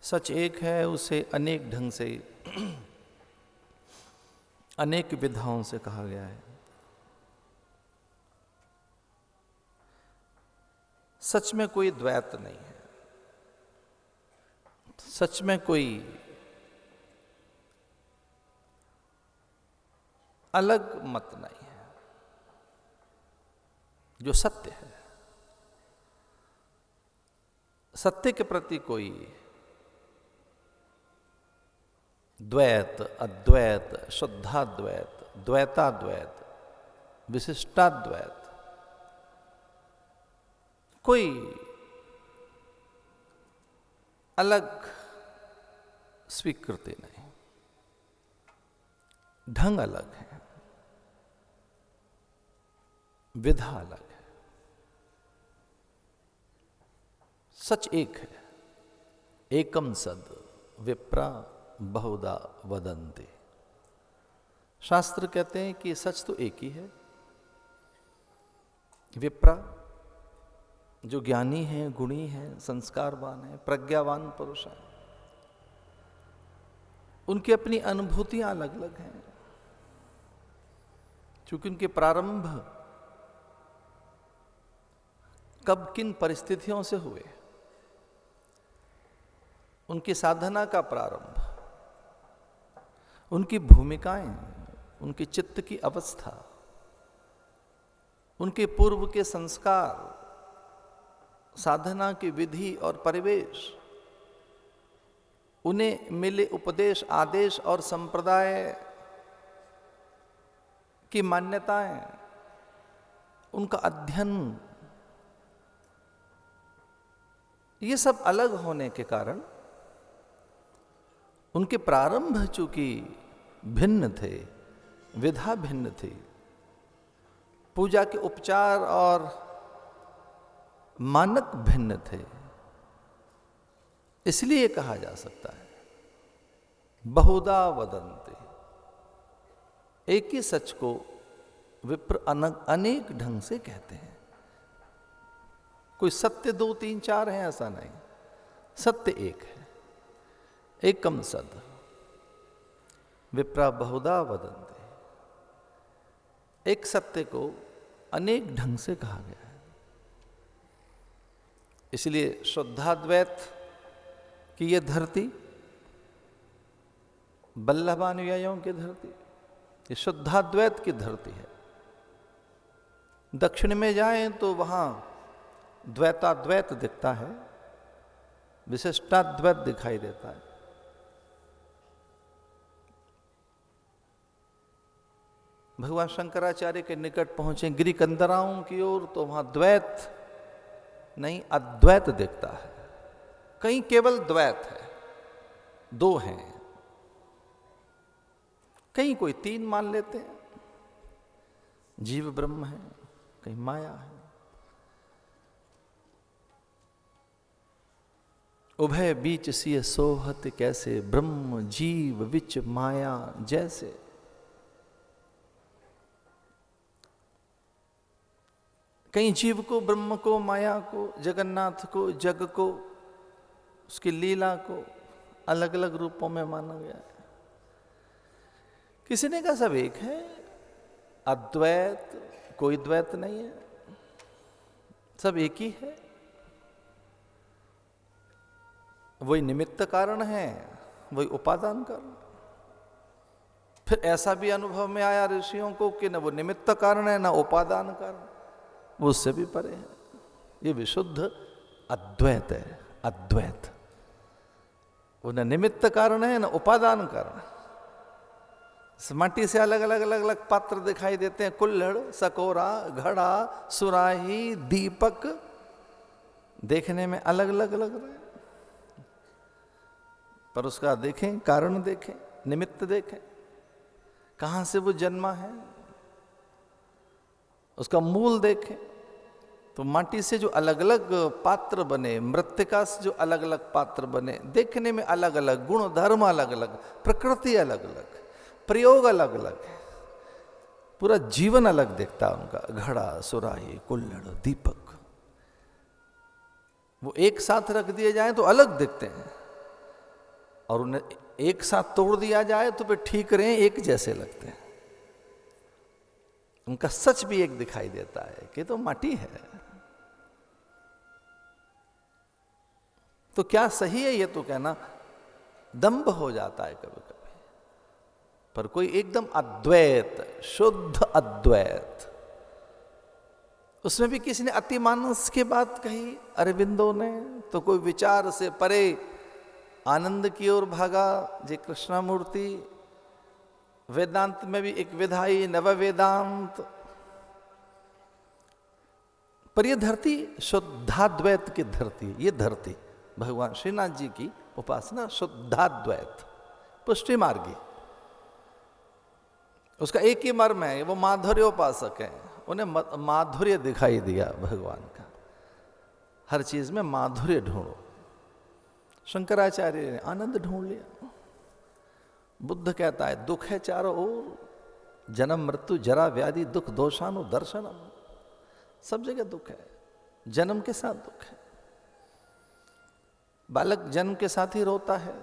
सच एक है, उसे अनेक ढंग से अनेक विधाओं से कहा गया है। सच में कोई द्वैत नहीं है, सच में कोई अलग मत नहीं है। जो सत्य है, सत्य के प्रति कोई द्वैत, अद्वैत, शुद्धाद्वैत, द्वैताद्वैत, विशिष्टाद्वैत कोई अलग स्वीकृति नहीं, ढंग अलग है, विधा अलग है। सच एक है, एकम सद विप्रा बहुधा वदन्ति। शास्त्र कहते हैं कि सच तो एक ही है। विप्रा जो ज्ञानी है, गुणी है, संस्कारवान है, प्रज्ञावान पुरुष है, उनकी अपनी अनुभूतियां अलग अलग हैं, क्योंकि उनके प्रारंभ कब किन परिस्थितियों से हुए, उनकी साधना का प्रारंभ, उनकी भूमिकाएं, उनकी चित्त की अवस्था, उनके पूर्व के संस्कार, साधना की विधि और परिवेश, उन्हें मिले उपदेश, आदेश और संप्रदाय की मान्यताएं, उनका अध्ययन, ये सब अलग होने के कारण उनके प्रारंभ चूंकि भिन्न थे, विधा भिन्न थी, पूजा के उपचार और मानक भिन्न थे, इसलिए कहा जा सकता है बहुधा वदन्ति। एक ही सच को विप्र अनेक ढंग से कहते हैं। कोई सत्य दो तीन चार है ऐसा नहीं, सत्य एक है, एकम सद विप्रा बहुधा वदन्ति। एक सत्य को अनेक ढंग से कहा गया है। इसलिए शुद्धाद्वैत की ये धरती, वल्लभानुयायियों की धरती, ये शुद्धाद्वैत की धरती है। दक्षिण में जाएं तो वहां द्वैताद्वैत दिखता है, विशिष्टाद्वैत दिखाई देता है। भगवान शंकराचार्य के निकट पहुंचे गिरिकंदराओं की ओर तो वहां द्वैत नहीं, अद्वैत दिखता है। कहीं केवल द्वैत है, दो हैं, कहीं कोई तीन मान लेते हैं, जीव ब्रह्म है, कहीं माया है। उभय बीच सिय सोहत कैसे, ब्रह्म जीव विच माया जैसे। कहीं जीव को, ब्रह्म को, माया को, जगन्नाथ को, जग को, उसकी लीला को अलग अलग रूपों में माना गया है। किसी ने कहा सब एक है, अद्वैत, कोई द्वैत नहीं है, सब एक ही है। वही निमित्त कारण है, वही उपादान कारण। फिर ऐसा भी अनुभव में आया ऋषियों को कि न वो निमित्त कारण है, न उपादान कारण, वो उससे भी परे है। ये विशुद्ध अद्वैत है, अद्वैत। वो न निमित्त कारण है, न उपादान कारण। माटी से अलग अलग अलग अलग पात्र दिखाई देते हैं, कुल्हड़, सकोरा, घड़ा, सुराही, दीपक, देखने में अलग अलग लग रहे हैं, पर उसका देखें, कारण देखें, निमित्त देखें, कहां से वो जन्मा है, उसका मूल देखें। तो माटी से जो अलग अलग पात्र बने, मृत्तिका से जो अलग अलग पात्र बने, देखने में अलग अलग, गुण धर्म अलग अलग, प्रकृति अलग अलग, प्रयोग अलग अलग है, पूरा जीवन अलग दिखता है उनका। घड़ा, सुराही, कुल्हड़, दीपक, वो एक साथ रख दिए जाएं तो अलग दिखते हैं, और उन्हें एक साथ तोड़ दिया जाए तो फिर ठीक रहे, एक जैसे लगते हैं। उनका सच भी एक दिखाई देता है कि तो माटी है। तो क्या सही है ये तो कहना, दंभ हो जाता है कभी कभी। पर कोई एकदम अद्वैत, शुद्ध अद्वैत, उसमें भी किसी ने अतिमानस की बात कही अरविंदो ने, तो कोई विचार से परे आनंद की ओर भागा जी कृष्णामूर्ति। वेदांत में भी एक विधाई नव वेदांत। पर ये धरती शुद्धाद्वैत की धरती, ये धरती भगवान श्रीनाथ जी की उपासना शुद्धाद्वैत, पुष्टि मार्गी। उसका एक ही मर्म है, वो माधुर्य उपासक है, उन्हें माधुर्य दिखाई दिया भगवान का। हर चीज में माधुर्य ढूंढो। शंकराचार्य ने आनंद ढूंढ लिया। बुद्ध कहता है दुख है चारों ओर, जन्म मृत्यु जरा व्याधि दुख दोषानु दर्शनम। सब जगह दुख है, जन्म के साथ दुख है। बालक जन्म के साथ ही रोता है,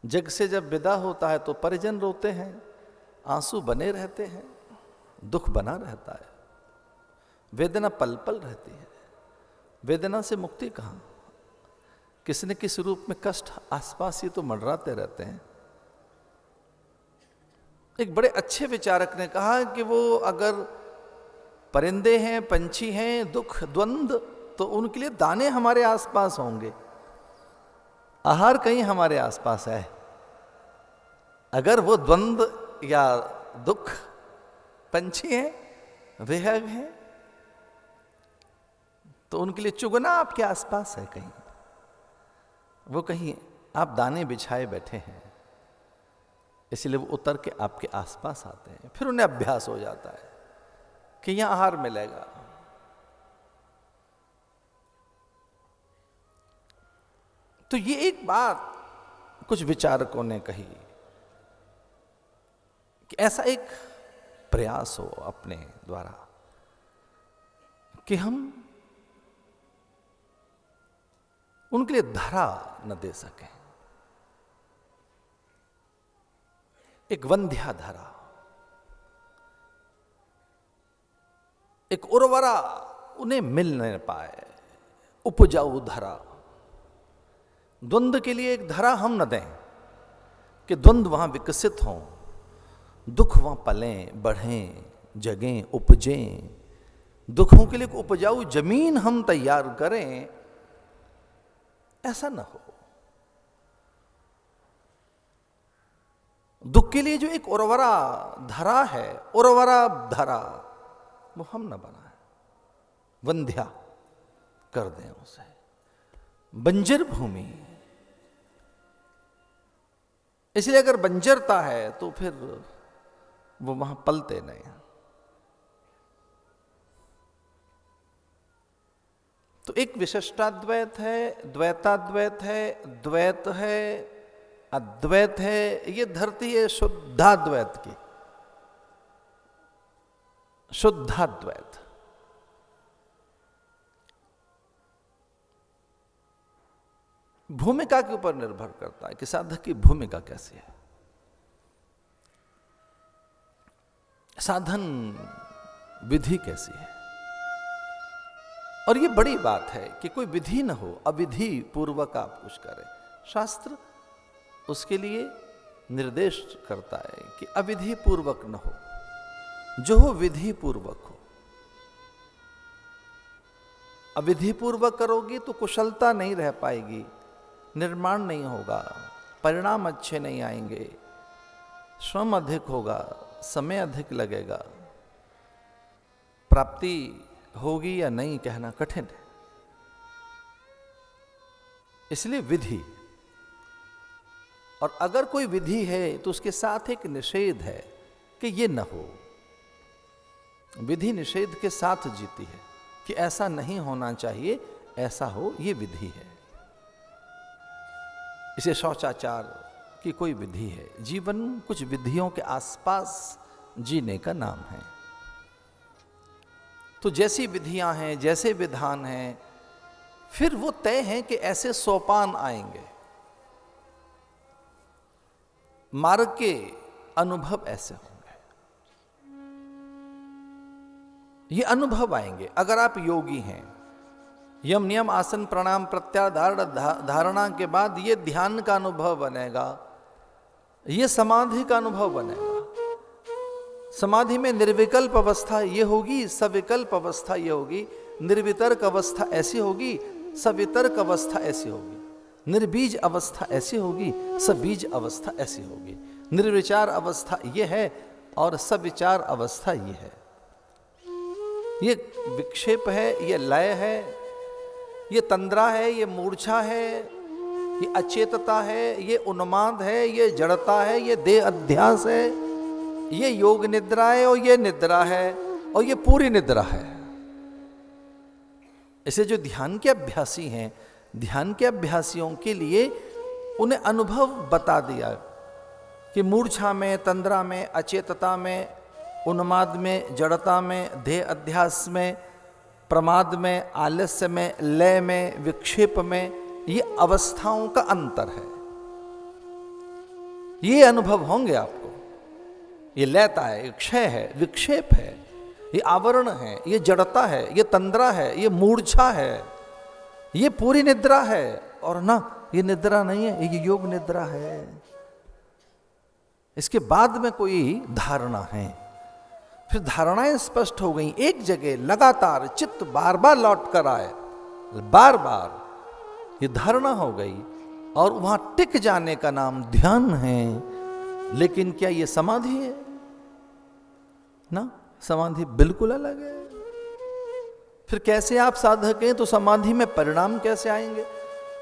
जग से जब विदा होता है तो परिजन रोते हैं, आंसू बने रहते हैं, दुख बना रहता है, वेदना पल पल रहती है। वेदना से मुक्ति कहाँ? किसी न किसी रूप में कष्ट आसपास ही तो मंडराते रहते हैं। एक बड़े अच्छे विचारक ने कहा कि वो अगर परिंदे हैं, पंछी हैं, दुख द्वंद्व, तो उनके लिए दाने हमारे आसपास होंगे, आहार कहीं हमारे आसपास है। अगर वो द्वंद्व या दुख पंछी हैं, विहग हैं, तो उनके लिए चुगना आपके आसपास है कहीं। वो कहीं आप दाने बिछाए बैठे हैं, इसलिए वो उतर के आपके आसपास आते हैं। फिर उन्हें अभ्यास हो जाता है कि यहां आहार मिलेगा। तो ये एक बात कुछ विचारकों ने कही कि ऐसा एक प्रयास हो अपने द्वारा कि हम उनके लिए धरा न दे सकें, एक वंध्या धरा, एक उर्वरा उन्हें मिल नहीं पाए, उपजाऊ धरा। द्वंद्व के लिए एक धरा हम न दें कि द्वंद्व वहां विकसित हों, दुख वहां पलें, बढ़ें, जगें, उपजें। दुखों के लिए एक उपजाऊ जमीन हम तैयार करें, ऐसा न हो। दुख के लिए जो एक उर्वरा धरा है, उर्वरा धरा, वो हम न बनाए, वंध्या कर दें उसे। बंजर भूमि, इसलिए अगर बंजरता है तो फिर वो वहां पलते नहीं। तो एक विशिष्टाद्वैत है, द्वैताद्वैत है, द्वैत है, अद्वैत है। ये धरती है शुद्धाद्वैत की, शुद्धाद्वैत। भूमिका के ऊपर निर्भर करता है कि साधक की भूमिका कैसी है, साधन विधि कैसी है। और ये बड़ी बात है कि कोई विधि न हो, अविधि पूर्वक आप कुछ करें। शास्त्र उसके लिए निर्देश करता है कि अविधि पूर्वक न हो, जो हो विधि पूर्वक हो। अविधि पूर्वक करोगी तो कुशलता नहीं रह पाएगी, निर्माण नहीं होगा, परिणाम अच्छे नहीं आएंगे, श्रम अधिक होगा, समय अधिक लगेगा, प्राप्ति होगी या नहीं कहना कठिन है। इसलिए विधि, और अगर कोई विधि है तो उसके साथ एक निषेध है कि ये न हो। विधि निषेध के साथ जीती है कि ऐसा नहीं होना चाहिए, ऐसा हो, ये विधि है। इसे शौचाचार की कोई विधि है। जीवन कुछ विधियों के आसपास जीने का नाम है। तो जैसी विधियां हैं, जैसे विधान हैं, फिर वो तय हैं कि ऐसे सोपान आएंगे। मार्ग के अनुभव ऐसे होंगे, ये अनुभव आएंगे। अगर आप योगी हैं, यम नियम आसन प्राणायाम प्रत्याहार धारणा के बाद ये ध्यान का अनुभव बनेगा, ये समाधि का अनुभव बनेगा। समाधि में निर्विकल्प अवस्था ये होगी, सविकल्प अवस्था ये होगी, निर्वितर्क अवस्था ऐसी होगी, सवितर्क अवस्था ऐसी होगी, निर्बीज अवस्था ऐसी होगी, सबीज अवस्था ऐसी होगी। निर्विचार अवस्था ये है और सविचार अवस्था ये है। ये विक्षेप है, ये लय है, ये तंद्रा है, ये मूर्छा है, ये अचेतता है, ये उन्माद है, ये जड़ता है, ये देह अध्यास है, ये योग निद्रा है और ये निद्रा है और ये पूरी निद्रा है। इसे जो ध्यान के अभ्यासी हैं, ध्यान के अभ्यासियों के लिए उन्हें अनुभव बता दिया कि मूर्छा में, तंद्रा में, अचेतता में, उन्माद में, जड़ता में, देह अध्यास में, प्रमाद में, आलस्य में, लय में, विक्षेप में, ये अवस्थाओं का अंतर है। ये अनुभव होंगे आपको। ये लयता है, ये क्षय है, विक्षेप है, ये आवरण है, ये जड़ता है, ये तंद्रा है, ये मूर्छा है, ये पूरी निद्रा है। और ना, ये निद्रा नहीं है, ये योग निद्रा है। इसके बाद में कोई धारणा है, फिर धारणाएं स्पष्ट हो गई। एक जगह लगातार चित्त बार बार लौट कर आए, बार बार ये धारणा हो गई और वहां टिक जाने का नाम ध्यान है। लेकिन क्या ये समाधि है? ना, समाधि बिल्कुल अलग है। फिर कैसे आप साधक हैं तो समाधि में परिणाम कैसे आएंगे?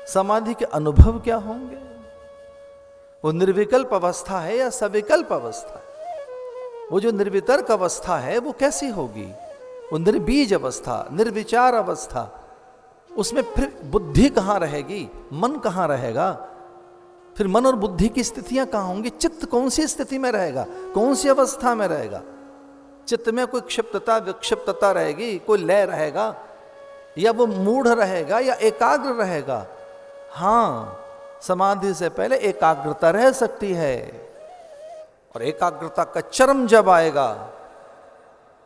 समाधि के अनुभव क्या होंगे? वो निर्विकल्प अवस्था है या सविकल्प अवस्था है? वो जो निर्वितर्क अवस्था है वो कैसी होगी? वो निर्बीज अवस्था, निर्विचार अवस्था, उसमें फिर बुद्धि कहाँ रहेगी, मन कहाँ रहेगा? फिर मन और बुद्धि की स्थितियां कहाँ होंगी? चित्त कौन सी स्थिति में रहेगा, कौन सी अवस्था में रहेगा? चित्त में कोई क्षिप्तता विक्षिप्तता रहेगी, कोई लय रहेगा, या वो मूढ़ रहेगा या एकाग्र रहेगा? हाँ, समाधि से पहले एकाग्रता रह सकती है। और एकाग्रता का चरम जब आएगा,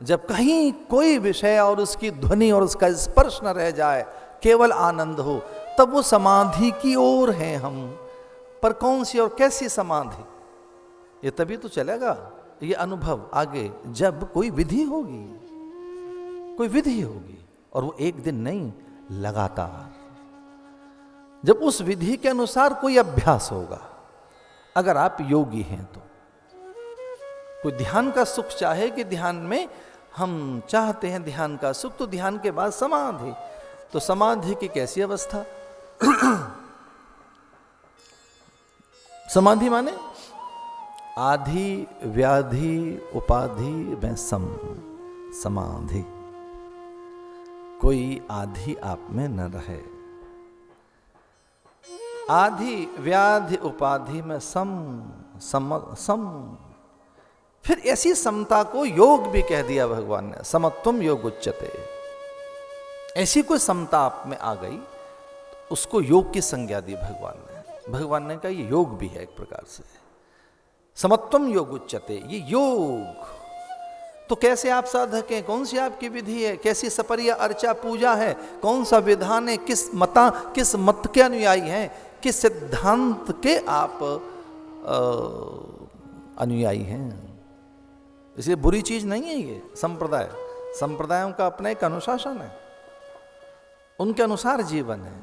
जब कहीं कोई विषय और उसकी ध्वनि और उसका स्पर्श न रह जाए, केवल आनंद हो, तब वो समाधि की ओर हैं हम। पर कौन सी और कैसी समाधि, ये तभी तो चलेगा ये अनुभव आगे, जब कोई विधि होगी, कोई विधि होगी। और वो एक दिन नहीं, लगातार, जब उस विधि के अनुसार कोई अभ्यास होगा। अगर आप योगी हैं तो कोई ध्यान का सुख चाहे कि ध्यान में हम चाहते हैं ध्यान का सुख, तो ध्यान के बाद समाधि। तो समाधि की कैसी अवस्था? समाधि माने आधि व्याधि उपाधि में समाधि। कोई आधि आप में न रहे। आधि व्याधि उपाधि में सम। फिर ऐसी समता को योग भी कह दिया भगवान ने, समत्वम योग उच्यते। ऐसी कोई समता आप में आ गई, उसको योग की संज्ञा दी भगवान ने। भगवान ने कहा ये योग भी है एक प्रकार से। समत्वम योग उच्यते, ये योग। तो कैसे आप साधक हैं, कौन सी आपकी विधि है, कैसी सपर्या अर्चा पूजा है, कौन सा विधान है, किस मत के अनुयायी हैं, किस सिद्धांत के आप अनुयायी हैं? इसलिए बुरी चीज नहीं है ये संप्रदाय। संप्रदायों का अपना एक अनुशासन है, उनके अनुसार जीवन है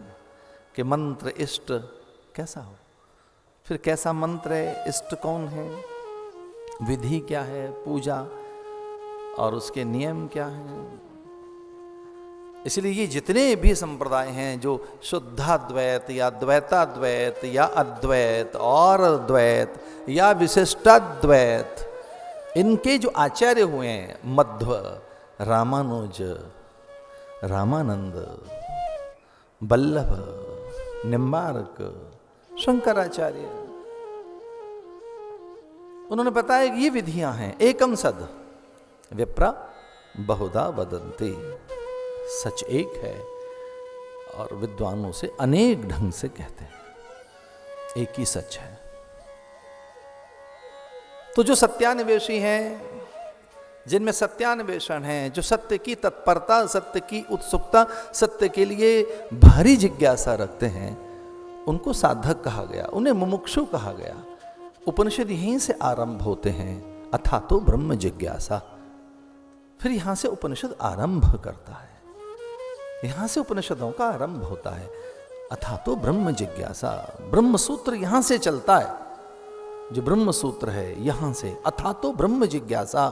कि मंत्र इष्ट कैसा हो, फिर कैसा मंत्र है, इष्ट कौन है, विधि क्या है, पूजा और उसके नियम क्या हैं। इसलिए ये जितने भी संप्रदाय हैं जो शुद्धाद्वैत या द्वैताद्वैत या अद्वैत और द्वैत या विशिष्टाद्वैत, इनके जो आचार्य हुए हैं, मध्व, रामानुज, रामानंद, वल्लभ, निम्बार्क, शंकराचार्य, उन्होंने बताया कि ये विधियां हैं। एकम सद विप्रा बहुधा वदन्ति, सच एक है और विद्वानों से अनेक ढंग से कहते हैं, एक ही सच है। तो जो सत्यान्वेषी हैं, जिनमें सत्यान्वेषण है, जो सत्य की तत्परता, सत्य की उत्सुकता, सत्य के लिए भारी जिज्ञासा रखते हैं, उनको साधक कहा गया, उन्हें मुमुक्षु कहा गया। उपनिषद यहीं से आरंभ होते हैं, अथा तो ब्रह्म जिज्ञासा। फिर यहां से उपनिषद आरंभ करता है, यहां से उपनिषदों का आरंभ होता है। अथा तो ब्रह्म जिज्ञासा, ब्रह्म सूत्र यहां से चलता है, जो ब्रह्म सूत्र है यहां से। अथा तो ब्रह्म जिज्ञासा,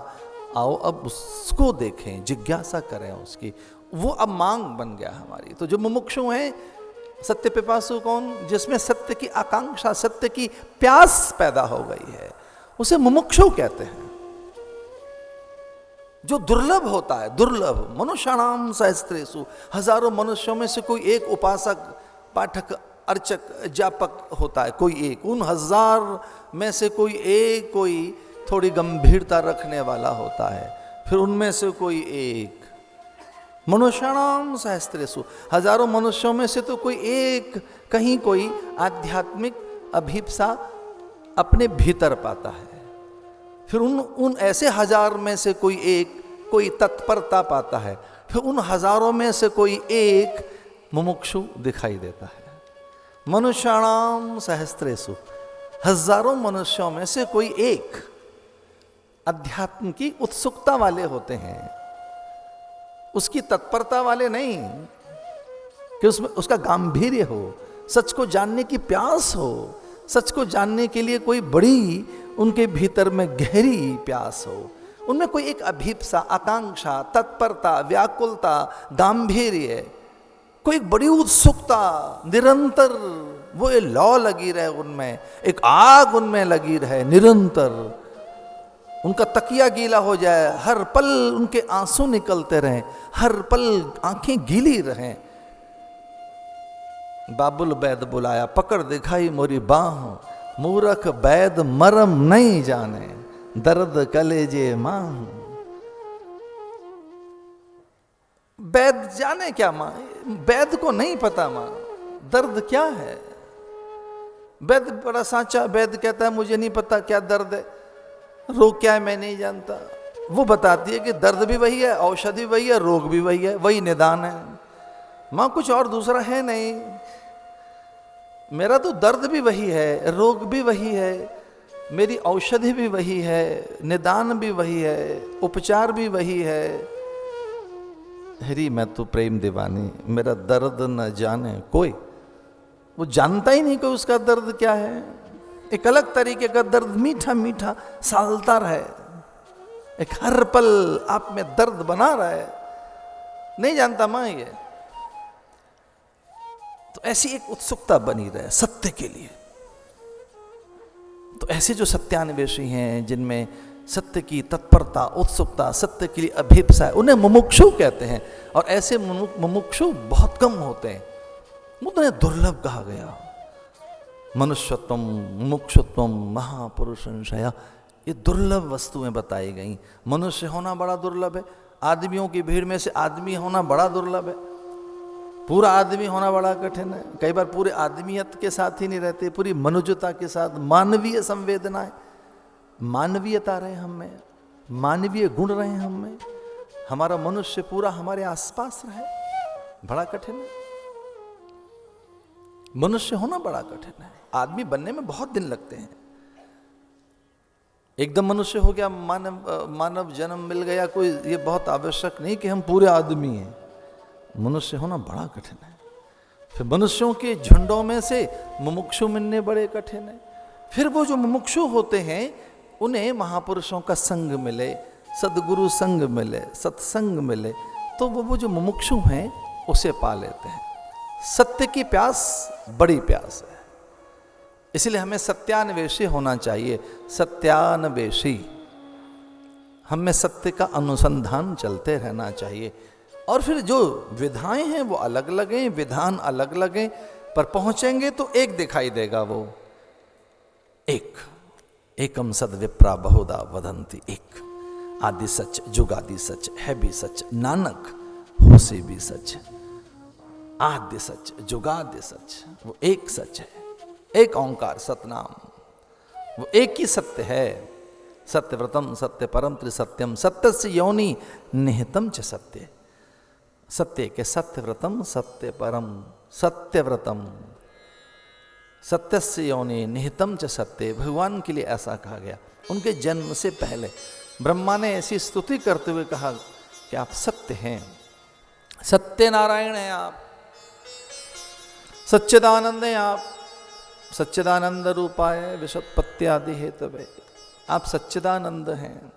आओ अब उसको देखें, जिज्ञासा करें उसकी, वो अब मांग बन गया हमारी। तो जो मुमुक्षु हैं, सत्य पिपासु कौन? जिसमें सत्य की आकांक्षा, सत्य की प्यास पैदा हो गई है, उसे मुमुक्षु कहते हैं। जो दुर्लभ होता है, दुर्लभ, मनुष्याणाम सहस्त्रेषु, हजारों मनुष्यों में से कोई एक उपासक, पाठक, अर्चक, जापक होता है, कोई एक। उन हजार में से कोई एक, कोई थोड़ी गंभीरता रखने वाला होता है, फिर उनमें से कोई एक। मनुष्याणाम सहस्त्रेषु, हजारों मनुष्यों में से तो कोई एक, कहीं कोई आध्यात्मिक अभिप्सा अपने भीतर पाता है। फिर उन ऐसे हजार में से कोई एक, कोई तत्परता पाता है। फिर उन हजारों में से कोई एक मुमुक्षु दिखाई देता है। मनुष्याणाम सहस्त्रेषु, हजारों मनुष्यों में से कोई एक अध्यात्म की उत्सुकता वाले होते हैं, उसकी तत्परता वाले नहीं, कि उसमें उसका गांभीर्य हो, सच को जानने की प्यास हो, सच को जानने के लिए कोई बड़ी उनके भीतर में गहरी प्यास हो, उनमें कोई एक अभीप्सा, आकांक्षा, तत्परता, व्याकुलता, गांभीर्य, कोई एक बड़ी उत्सुकता, निरंतर वो ये लौ लगी रहे उनमें, एक आग उनमें लगी रहे निरंतर। उनका तकिया गीला हो जाए, हर पल उनके आंसू निकलते रहें, हर पल आंखें गीली रहें। बाबुल बैद बुलाया, पकड़ दिखाई मोरी बाह, मूरख बैद मरम नहीं जाने, दर्द कलेजे मां। बैद जाने क्या मां? बैद को नहीं पता मां दर्द क्या है। बैद बड़ा सांचा, बैद कहता है मुझे नहीं पता क्या दर्द है, रोग क्या है मैं नहीं जानता। वो बताती है कि दर्द भी वही है, औषधि वही है, रोग भी वही है, वही निदान है। मां कुछ और दूसरा है नहीं। मेरा तो दर्द भी वही है, रोग भी वही है, मेरी औषधि भी वही है, निदान भी वही है, उपचार भी वही है। हरी मैं तो प्रेम दीवानी, मेरा दर्द न जाने कोई। वो जानता ही नहीं कि उसका दर्द क्या है। एक अलग तरीके का दर्द, मीठा मीठा सालता है, एक हर पल आप में दर्द बना रहा है, नहीं जानता मां ये। तो ऐसी एक उत्सुकता बनी रहे सत्य के लिए। तो ऐसे जो सत्यान्वेषी हैं, जिनमें सत्य की तत्परता, उत्सुकता, सत्य के लिए अभिप्सा है, उन्हें मुमुक्षु कहते हैं। और ऐसे मुमुक्षु बहुत कम होते हैं, उन्हें दुर्लभ कहा गया। मनुष्यत्वम, मुमुक्षुत्वम, महापुरुष संशया, ये दुर्लभ वस्तुएं बताई गई। मनुष्य होना बड़ा दुर्लभ है, आदमियों की भीड़ में से आदमी होना बड़ा दुर्लभ है, पूरा आदमी होना बड़ा कठिन है। कई बार पूरे आदमियत के साथ ही नहीं रहते, पूरी मनुष्यता के साथ, मानवीय संवेदनाएं, मानवीयता रहे हम में, मानवीय गुण रहे हम में, हमारा मनुष्य पूरा हमारे आसपास रहे, बड़ा कठिन है। मनुष्य होना बड़ा कठिन है। आदमी बनने में बहुत दिन लगते हैं। एकदम मनुष्य हो गया, मानव जन्म मिल गया, कोई ये बहुत आवश्यक नहीं कि हम पूरे आदमी हैं। मनुष्य होना बड़ा कठिन है। फिर मनुष्यों के झुंडों में से मुमुक्षु मिलने बड़े कठिन है। फिर वो जो मुमुक्षु होते हैं उन्हें महापुरुषों का संग मिले, सदगुरु संग मिले, सत्संग मिले, तो वो जो मुमुक्षु हैं उसे पा लेते हैं। सत्य की प्यास बड़ी प्यास है, इसलिए हमें सत्यान्वेषी होना चाहिए। सत्यान्वेषी, हमें सत्य का अनुसंधान चलते रहना चाहिए। और फिर जो विधाएं हैं वो अलग अलग हैं, विधान अलग अलग हैं, पर पहुंचेंगे तो एक दिखाई देगा। वो एक, एकम सद विप्रा बहुधा वदंती, एक आदि सच, जुगादि सच, है भी सच, नानक हो से भी सच। आद्य सच, जुगाद्य सच, वो एक सच है, एक ओंकार सतनाम, वो एक ही सत्य है। सत्यव्रतम सत्य परम त्रिसत्यम सत्यस्य योनि निहितम च सत्य। सत्य के सत्यव्रतम सत्य परम सत्यव्रतम सत्यस्य योनि निहितम च सत्य। भगवान के लिए ऐसा कहा गया। उनके जन्म से पहले ब्रह्मा ने ऐसी स्तुति करते हुए कहा कि आप सत्य हैं, सत्य नारायण हैं आप, सच्चिदानंद हैं आप, सच्चिदानंद रूपाय विशुत्पत्त्यादि हेतवे। आप सच्चिदानंद हैं।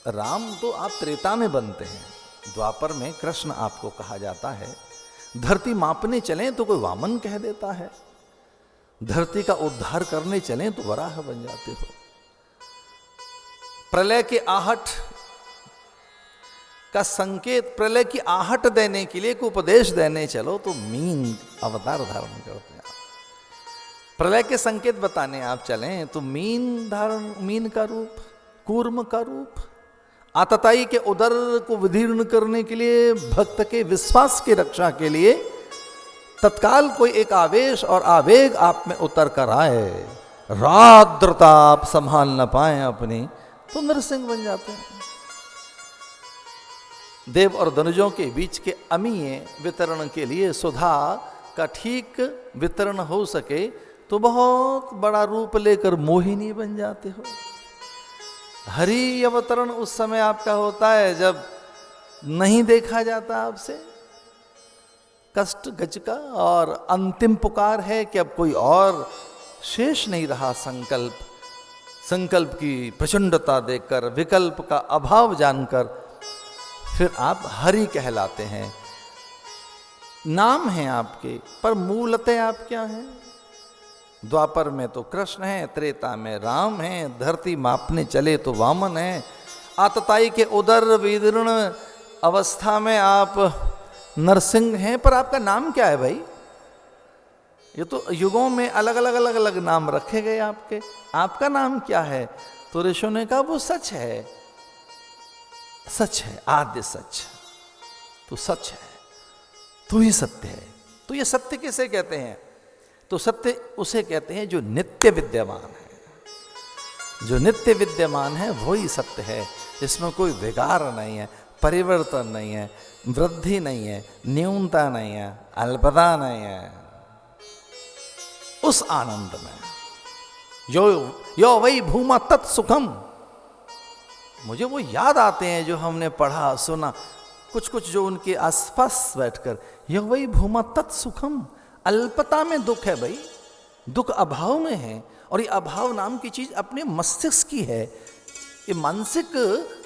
राम तो आप त्रेता में बनते हैं, द्वापर में कृष्ण आपको कहा जाता है। धरती मापने चलें तो कोई वामन कह देता है, धरती का उद्धार करने चलें तो वराह बन जाते हो। प्रलय के आहट का संकेत, प्रलय की आहट देने के लिए कोई उपदेश देने चलो तो मीन अवतार धारण करते हैं। प्रलय के संकेत बताने आप चलें तो मीन धारण, मीन का रूप, कूर्म का रूप, आतताई के उदर को विदीर्ण करने के लिए, भक्त के विश्वास की रक्षा के लिए तत्काल कोई एक आवेश और आवेग आप में उतर कर आए, राद्रता आप संभाल न पाए अपनी, तो नरसिंह बन जाते हैं। देव और धनुजों के बीच के अमीय वितरण के लिए सुधा का ठीक वितरण हो सके तो बहुत बड़ा रूप लेकर मोहिनी बन जाते हो। हरि अवतरण उस समय आपका होता है जब नहीं देखा जाता आपसे, कष्ट गज का, और अंतिम पुकार है कि अब कोई और शेष नहीं रहा। संकल्प की प्रचंडता देखकर, विकल्प का अभाव जानकर फिर आप हरि कहलाते हैं। नाम है आपके, पर मूलतः आप क्या हैं? द्वापर में तो कृष्ण है, त्रेता में राम है, धरती मापने चले तो वामन है, आतताई के उदर विदीर्ण अवस्था में आप नरसिंह हैं। पर आपका नाम क्या है भाई? ये तो युगों में अलग अलग नाम रखे गए आपके, आपका नाम क्या है? तो ऋषियों ने कहा वो सच है, सच है, आद्य सच, तो सच है, तो ही सत्य है। तो ये सत्य किसे कहते हैं? तो सत्य उसे कहते हैं जो नित्य विद्यमान है। जो नित्य विद्यमान है वही सत्य है, इसमें कोई विकार नहीं है, परिवर्तन नहीं है, वृद्धि नहीं है, न्यूनता नहीं है, अल्पता नहीं है। उस आनंद में यो वही भूमा तत्सुखम, मुझे वो याद आते हैं जो हमने पढ़ा सुना, कुछ जो उनके आसपास बैठकर, यो वही भूमा तत्सुखम। अल्पता में दुख है भाई, दुख अभाव में है, और ये अभाव नाम की चीज अपने मस्तिष्क की है। ये मानसिक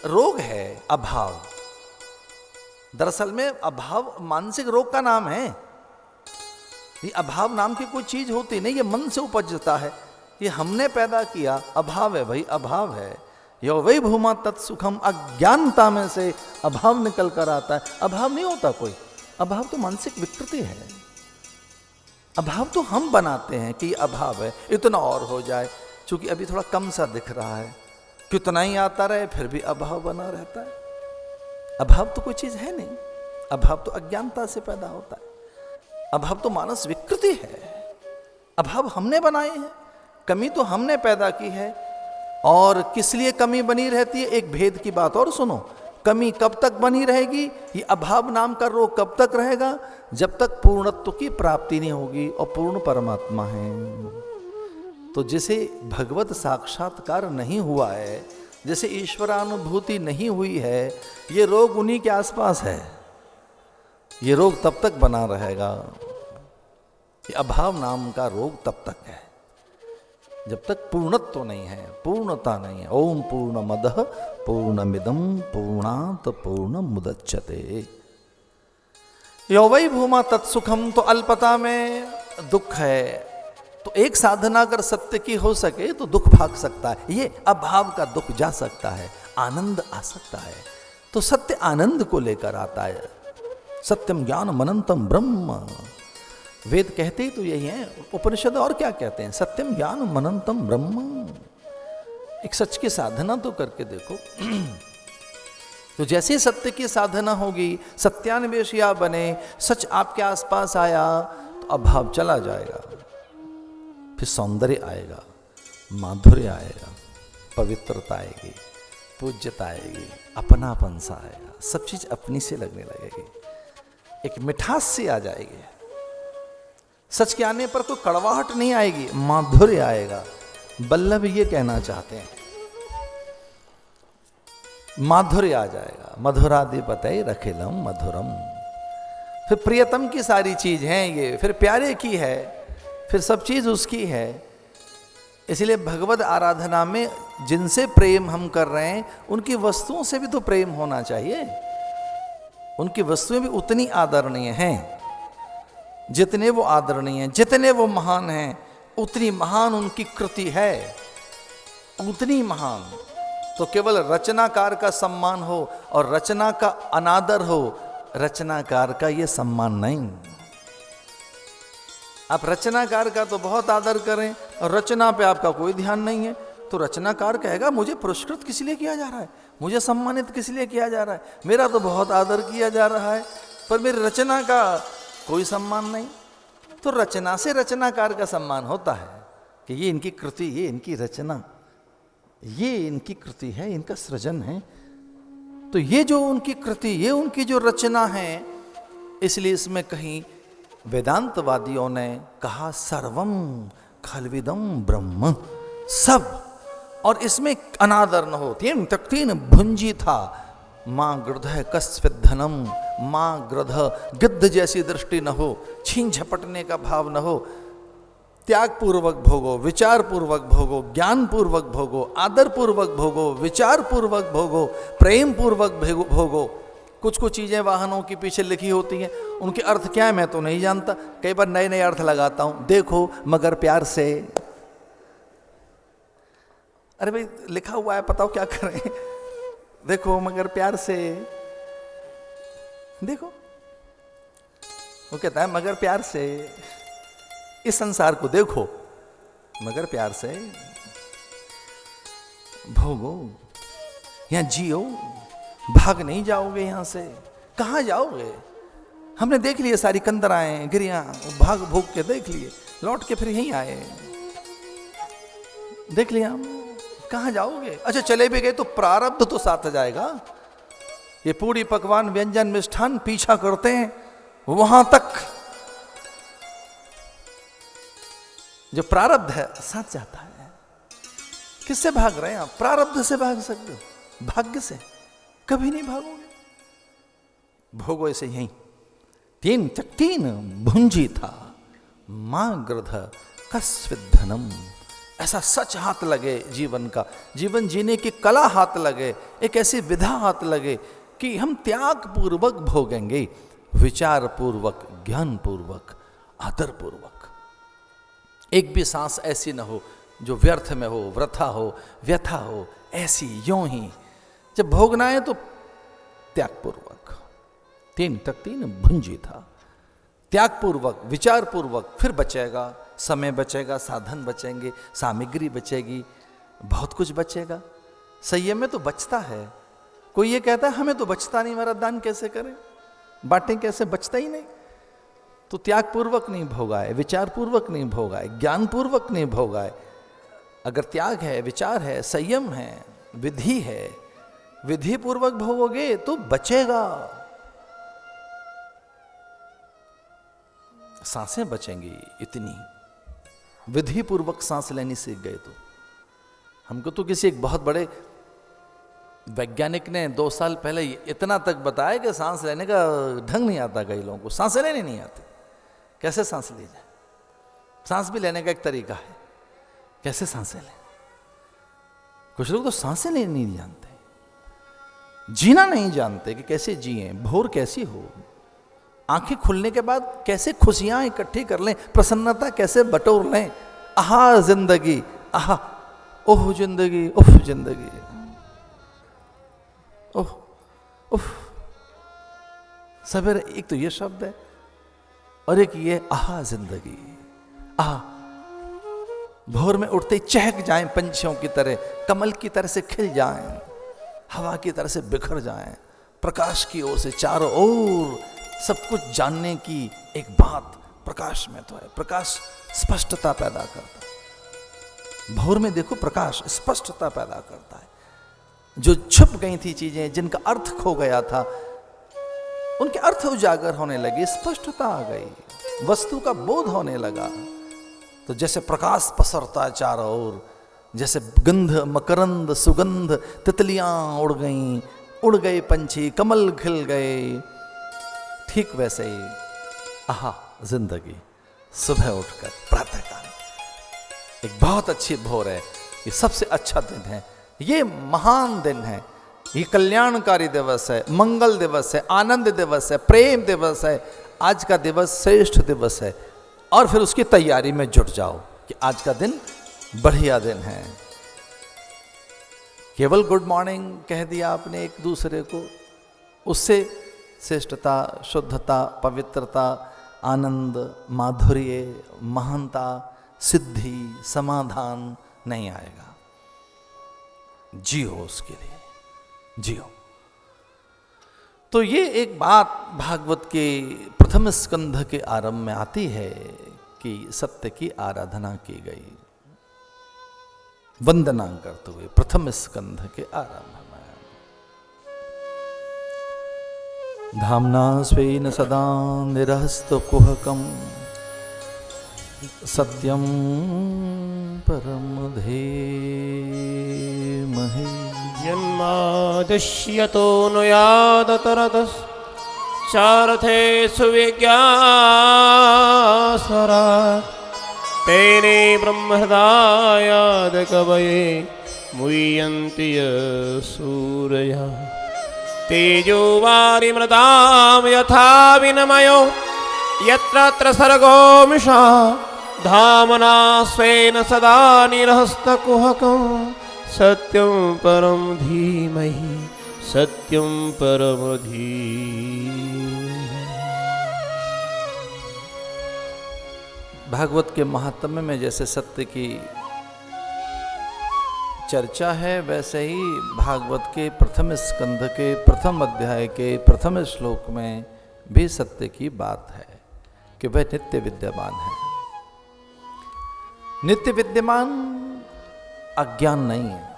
रोग है अभाव। दरअसल में अभाव मानसिक रोग का नाम है। ये अभाव नाम की कोई चीज होती नहीं, ये मन से उपजता है, ये हमने पैदा किया। अभाव है भाई, अभाव है। यो वही भूमा तत्सुखम, अज्ञानता में से अभाव निकल कर आता है। अभाव नहीं होता कोई, अभाव तो मानसिक विकृति है। अभाव तो हम बनाते हैं कि अभाव है, इतना और हो जाए, क्योंकि अभी थोड़ा कम सा दिख रहा है, कितना ही आता रहे फिर भी अभाव बना रहता है। अभाव तो कोई चीज है नहीं, अभाव तो अज्ञानता से पैदा होता है। अभाव तो मानस विकृति है। अभाव हमने बनाए हैं, कमी तो हमने पैदा की है। और किस लिए कमी बनी रहती है? एक भेद की बात और सुनो, कमी कब तक बनी रहेगी? ये अभाव नाम का रोग कब तक रहेगा? जब तक पूर्णत्व की प्राप्ति नहीं होगी, और पूर्ण परमात्मा है। तो जिसे भगवत साक्षात्कार नहीं हुआ है, जिसे ईश्वरानुभूति नहीं हुई है, ये रोग उन्हीं के आसपास है। ये रोग तब तक बना रहेगा, ये अभाव नाम का रोग तब तक है जब तक पूर्णत्व नहीं है, पूर्णता नहीं है। ओम पूर्णमदः पूर्णमिदं पूर्णात् पूर्णमुदच्यते। यो वै भूमा तत्सुखम, तो अल्पता में दुख है। तो एक साधना अगर सत्य की हो सके तो दुख भाग सकता है, ये अभाव का दुख जा सकता है, आनंद आ सकता है। तो सत्य आनंद को लेकर आता है। सत्यम ज्ञानम अनंतम ब्रह्म, वेद कहते ही तो यही है। उपनिषद और क्या कहते हैं? सत्यम ज्ञानम अनंतम ब्रह्म। एक सच की साधना तो करके देखो। तो जैसे सत्य की साधना होगी, सत्यान्वेषिया बने, सच आपके आसपास आया, तो अभाव चला जाएगा, फिर सौंदर्य आएगा, माधुर्य आएगा, पवित्रता आएगी, पूज्यता आएगी, अपनापन सा आएगा, सब चीज अपनी से लगने लगेगी, एक मिठास सी आ जाएगी। सच के आने पर कोई कड़वाहट नहीं आएगी, माधुर्य आएगा। वल्लभ ये कहना चाहते हैं, माधुर्य आ जाएगा। मधुराधिपतये रखिलम मधुरम। फिर प्रियतम की सारी चीज है ये, फिर प्यारे की है, फिर सब चीज उसकी है। इसलिए भगवत आराधना में जिनसे प्रेम हम कर रहे हैं उनकी वस्तुओं से भी तो प्रेम होना चाहिए। उनकी वस्तुएं भी उतनी आदरणीय हैं जितने वो आदरणीय हैं, जितने वो महान हैं उतनी महान उनकी कृति है, उतनी महान। तो केवल रचनाकार का सम्मान हो और रचना का अनादर हो, रचनाकार का ये सम्मान नहीं। आप रचनाकार का तो बहुत आदर करें और रचना पे आपका कोई ध्यान नहीं है, तो रचनाकार कहेगा मुझे पुरस्कृत किस लिए किया जा रहा है, मुझे सम्मानित किस लिए किया जा रहा है, मेरा तो बहुत आदर किया जा रहा है पर मेरी रचना का कोई सम्मान नहीं। तो रचना से रचनाकार का सम्मान होता है कि ये इनकी कृति, ये इनकी रचना, ये इनकी कृति है, इनका सृजन है। तो ये जो उनकी कृति, ये उनकी जो रचना है, इसलिए इसमें कहीं वेदांतवादियों ने कहा सर्वम खलविदम ब्रह्म, सब, और इसमें अनादर न हो। तीन तक्तीन भुंजी था, मां गृध कस्विधनम, मां गृध गिद्ध जैसी दृष्टि न हो, छीन झपटने का भाव न हो, त्याग पूर्वक भोगो, विचार पूर्वक भोगो, ज्ञान पूर्वक भोगो, आदर पूर्वक भोगो, विचार पूर्वक भोगो, प्रेम पूर्वक भोगो। कुछ कुछ चीजें वाहनों के पीछे लिखी होती हैं, उनके अर्थ क्या है मैं तो नहीं जानता, कई बार नए नए अर्थ लगाता हूं। देखो मगर प्यार से, अरे भाई लिखा हुआ है, बताओ क्या करें। देखो मगर प्यार से, देखो वो कहता है मगर प्यार से, इस संसार को देखो मगर प्यार से भोगो, यहां जियो, भाग नहीं जाओगे यहां से। कहां जाओगे? हमने देख लिए सारी कंदराएं गिरियां, भाग भोग के देख लिए, लौट के फिर यहीं आए, देख लिया हम। कहां जाओगे? अच्छा चले भी गए तो प्रारब्ध तो साथ जाएगा। ये पूरी पकवान व्यंजन मिष्ठान पीछा करते हैं वहां तक, जो प्रारब्ध है साथ जाता है। किससे भाग रहे हैं आप? प्रारब्ध से भाग सकते हो, भाग्य से कभी नहीं भागोगे। भोगो ऐसे यहीं। तीन तीन भुंजी था, मां गृध कस्विधनम। ऐसा सच हाथ लगे जीवन का, जीवन जीने की कला हाथ लगे, एक ऐसी विधा हाथ लगे कि हम त्याग पूर्वक भोगेंगे, विचार पूर्वक, ज्ञान पूर्वक, आदर पूर्वक। एक भी सांस ऐसी न हो जो व्यर्थ में हो, वृथा हो, व्यथा हो, ऐसी यों ही जब भोगना है तो त्याग पूर्वक। तीन तक तीन भुंजी था, त्याग पूर्वक, विचार पूर्वक, फिर बचेगा, समय बचेगा, साधन बचेंगे, सामग्री बचेगी, बहुत कुछ बचेगा। संयम में तो बचता है। कोई ये कहता है हमें तो बचता नहीं, हमारा दान कैसे करें, बांटें कैसे, बचता ही नहीं। तो त्याग पूर्वक नहीं भोगा है, विचार पूर्वक नहीं भोगा है, ज्ञान पूर्वक नहीं भोगा है। अगर त्याग है, विचार है, संयम है, विधि है, विधि पूर्वक भोगोगे तो बचेगा। सांसें बचेंगी इतनी, विधि पूर्वक सांस लेनी सीख गए तो। हमको तो किसी एक बहुत बड़े वैज्ञानिक ने 2 साल पहले इतना तक बताया कि सांस लेने का ढंग नहीं आता कई लोगों को, सांसें लेने नहीं आती। कैसे सांस ली जाए? सांस भी लेने का एक तरीका है, कैसे सांसें लें। कुछ लोग तो सांसें लेने नहीं जानते, जीना नहीं जानते कि कैसे जिए, भोर कैसी हो, आंखें खुलने के बाद कैसे खुशियां इकट्ठी कर लें, प्रसन्नता कैसे बटोर लें। आहा जिंदगी, आहा, ओह जिंदगी, उफ जिंदगी, ओह उफ। सवेरे एक तो ये शब्द है और एक ये आहा जिंदगी, आहा। भोर में उठते ही चहक जाएं पंछियों की तरह, कमल की तरह से खिल जाएं, हवा की तरह से बिखर जाएं, प्रकाश की ओर से चारों ओर सब कुछ जानने की एक बात प्रकाश में तो है। प्रकाश स्पष्टता पैदा करता है। भोर में देखो प्रकाश स्पष्टता पैदा करता है। जो छुप गई थी चीजें, जिनका अर्थ खो गया था, उनके अर्थ उजागर होने लगे, स्पष्टता आ गई, वस्तु का बोध होने लगा। तो जैसे प्रकाश पसरता है चारों ओर, जैसे गंध मकरंद सुगंध, तितलियां उड़ गईं, उड़ गए पंछी, कमल खिल गए, ठीक वैसे ही आहा जिंदगी सुबह उठकर प्रातःकाल एक बहुत अच्छी भोर है। ये सबसे अच्छा दिन है, ये महान दिन है, ये कल्याणकारी दिवस है, मंगल दिवस है, आनंद दिवस है, प्रेम दिवस है। आज का दिवस श्रेष्ठ दिवस है। और फिर उसकी तैयारी में जुट जाओ कि आज का दिन बढ़िया दिन है। केवल गुड मॉर्निंग कह दिया आपने एक दूसरे को, उससे श्रेष्ठता, शुद्धता, पवित्रता, आनंद, माधुर्य, महानता, सिद्धि, समाधान नहीं आएगा। जियो उसके लिए, जियो। तो ये एक बात भागवत के प्रथम स्कंध के आरंभ में आती है कि सत्य की आराधना की गई, वंदना करते हुए प्रथम स्कंध के आरंभ में। धाम्ना स्वेन सदा निरहस्त कुहकम सत्यम परम धीमहि जन्मादश्यतो नुयादतरतश्चार्थे सुविज्ञास्वरा तेने ब्रह्महृदायादकवये मुह्यन्ति सूरयः तेजो वारिमृदां यथा विनिमयो यत्र सर्गो मिषा धामना स्वेन सदा निरहस्तकुहकं सत्यं परम धीमहि सत्यं परम धीमहि। भागवत के महात्म्य में जैसे सत्य की चर्चा है, वैसे ही भागवत के प्रथम स्कंध के प्रथम अध्याय के प्रथम श्लोक में भी सत्य की बात है कि वह नित्य विद्यमान है। नित्य विद्यमान अज्ञान नहीं है।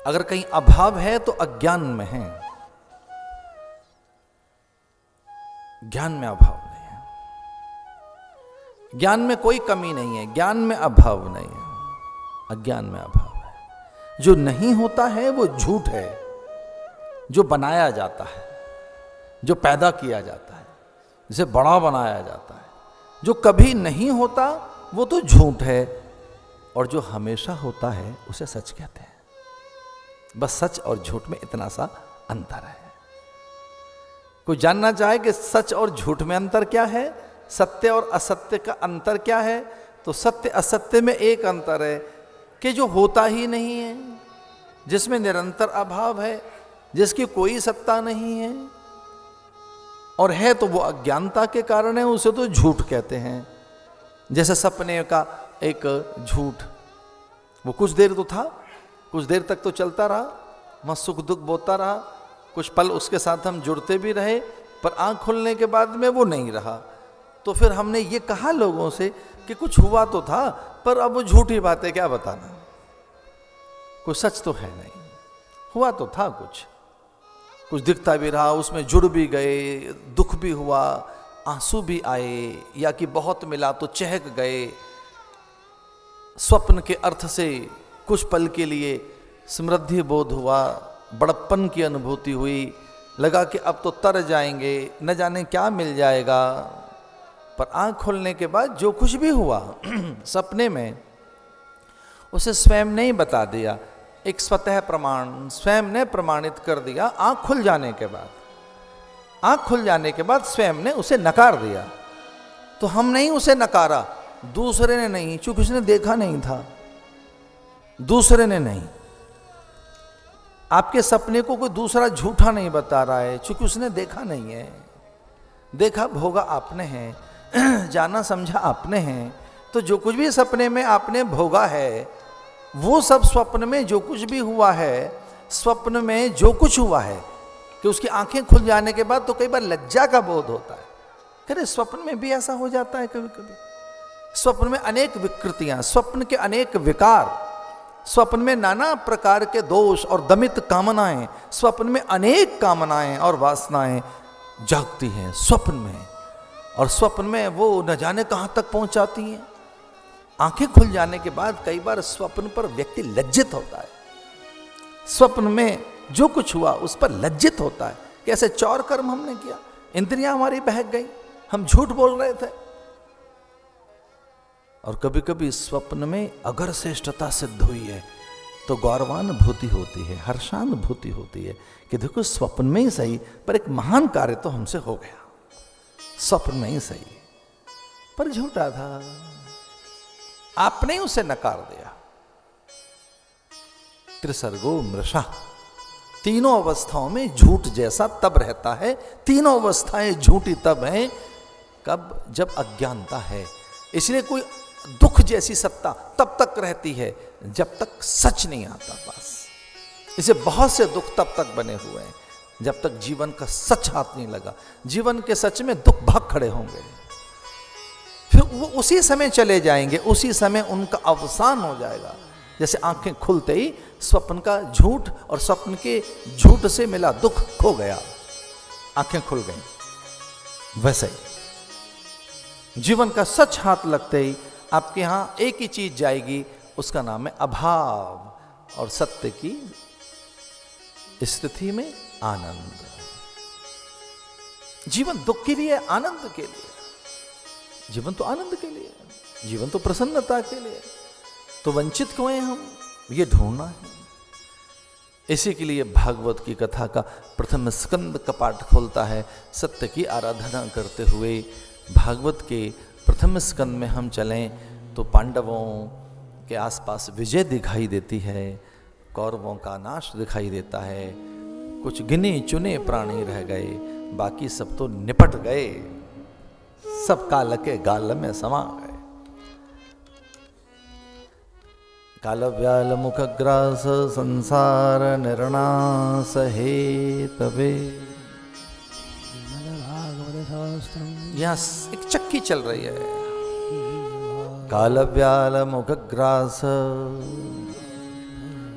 अगर कहीं अभाव है तो अज्ञान में है, ज्ञान में अभाव नहीं है। ज्ञान में कोई कमी नहीं है, ज्ञान में अभाव नहीं है, अज्ञान में अभाव है। जो नहीं होता है वो झूठ है, जो बनाया जाता है, जो पैदा किया जाता है, जिसे बड़ा बनाया जाता है, जो कभी नहीं होता वो तो झूठ है, और जो हमेशा होता है उसे सच कहते हैं। बस सच और झूठ में इतना सा अंतर है। कोई जानना चाहे कि सच और झूठ में अंतर क्या है, सत्य और असत्य का अंतर क्या है, तो सत्य असत्य में एक अंतर है कि जो होता ही नहीं है, जिसमें निरंतर अभाव है, जिसकी कोई सत्ता नहीं है, और है तो वो अज्ञानता के कारण है, उसे तो झूठ कहते हैं। जैसे सपने का एक झूठ, वो कुछ देर तो था, कुछ देर तक तो चलता रहा, वहाँ सुख दुख बोता रहा, कुछ पल उसके साथ हम जुड़ते भी रहे, पर आँख खुलने के बाद में वो नहीं रहा। तो फिर हमने ये कहा लोगों से कि कुछ हुआ तो था, पर अब वो झूठी बात है, क्या बताना, कोई सच तो है नहीं। हुआ तो था, कुछ दिखता भी रहा, उसमें जुड़ भी गए, दुख भी हुआ, आंसू भी आए, या कि बहुत मिला तो चहक गए। स्वप्न के अर्थ से कुछ पल के लिए समृद्धि बोध हुआ, बड़प्पन की अनुभूति हुई, लगा कि अब तो तर जाएंगे, न जाने क्या मिल जाएगा। पर आँख खोलने के बाद जो कुछ भी हुआ सपने में, उसे स्वयं नहीं बता दिया, एक स्वतः प्रमाण स्वयं ने प्रमाणित कर दिया। आँख खुल जाने के बाद स्वयं ने उसे नकार दिया। तो हम नहीं उसे नकारा, दूसरे ने नहीं, चूंकि उसने देखा नहीं था, दूसरे ने नहीं। आपके सपने को कोई दूसरा झूठा नहीं बता रहा है, चूंकि उसने देखा नहीं है। देखा भोगा आपने है, जाना समझा आपने है। तो जो कुछ भी सपने में आपने भोगा है, वो सब स्वप्न में जो कुछ भी हुआ है, स्वप्न में जो कुछ हुआ है, कि उसकी आंखें खुल जाने के बाद तो कई बार लज्जा का बोध होता है। अरे स्वप्न में भी ऐसा हो जाता है कभी कभी, स्वप्न में अनेक विकृतियां, स्वप्न के अनेक विकार, स्वप्न में नाना प्रकार के दोष और दमित कामनाएं, स्वप्न में अनेक कामनाएं और वासनाएं जागती हैं स्वप्न में। और स्वप्न में वो न जाने कहां तक पहुंचाती हैं। आंखें खुल जाने के बाद कई बार स्वप्न पर व्यक्ति लज्जित होता है। स्वप्न में जो कुछ हुआ उस पर लज्जित होता है, कैसे चौर कर्म हमने किया, इंद्रियां हमारी बहक गई, हम झूठ बोल रहे थे। और कभी कभी स्वप्न में अगर श्रेष्ठता सिद्ध हुई है तो गौरवानुभूति होती है, हर्षानुभूति होती है कि देखो स्वप्न में ही सही पर एक महान कार्य तो हमसे हो गया, स्वप्न में ही सही पर झूठा था, आपने उसे नकार दिया। त्रिसर्गो मृषा, तीनों अवस्थाओं में झूठ जैसा तब रहता है, तीनों अवस्थाएं झूठी तब हैं कब, जब अज्ञानता है। इसलिए कोई दुख जैसी सत्ता तब तक रहती है जब तक सच नहीं आता पास। इसे बहुत से दुख तब तक बने हुए हैं जब तक जीवन का सच हाथ नहीं लगा। जीवन के सच में दुख भाग खड़े होंगे, फिर वो उसी समय चले जाएंगे, उसी समय उनका अवसान हो जाएगा। जैसे आंखें खुलते ही स्वप्न का झूठ और स्वप्न के झूठ से मिला दुख खो गया, आंखें खुल गई। वैसे ही जीवन का सच हाथ लगते ही आपके यहां एक ही चीज जाएगी, उसका नाम है अभाव, और सत्य की स्थिति में आनंद। जीवन दुख के लिए, आनंद के लिए, जीवन तो आनंद के लिए, जीवन तो प्रसन्नता के लिए, तो वंचित क्यों हैं हम, ये ढूंढना है। इसी के लिए भागवत की कथा का प्रथम स्कंद कपाट खोलता है। सत्य की आराधना करते हुए भागवत के प्रथम स्कंद में हम चलें तो पांडवों के आसपास विजय दिखाई देती है, कौरवों का नाश दिखाई देता है, कुछ गिने चुने प्राणी रह गए, बाकी सब तो निपट गए, सब काल के गाल में समा गए। काल व्याल मुख ग्रास संसार निर्णास हे तबे। यहाँ एक चक्की चल रही है, काल व्याल मुख ग्रास,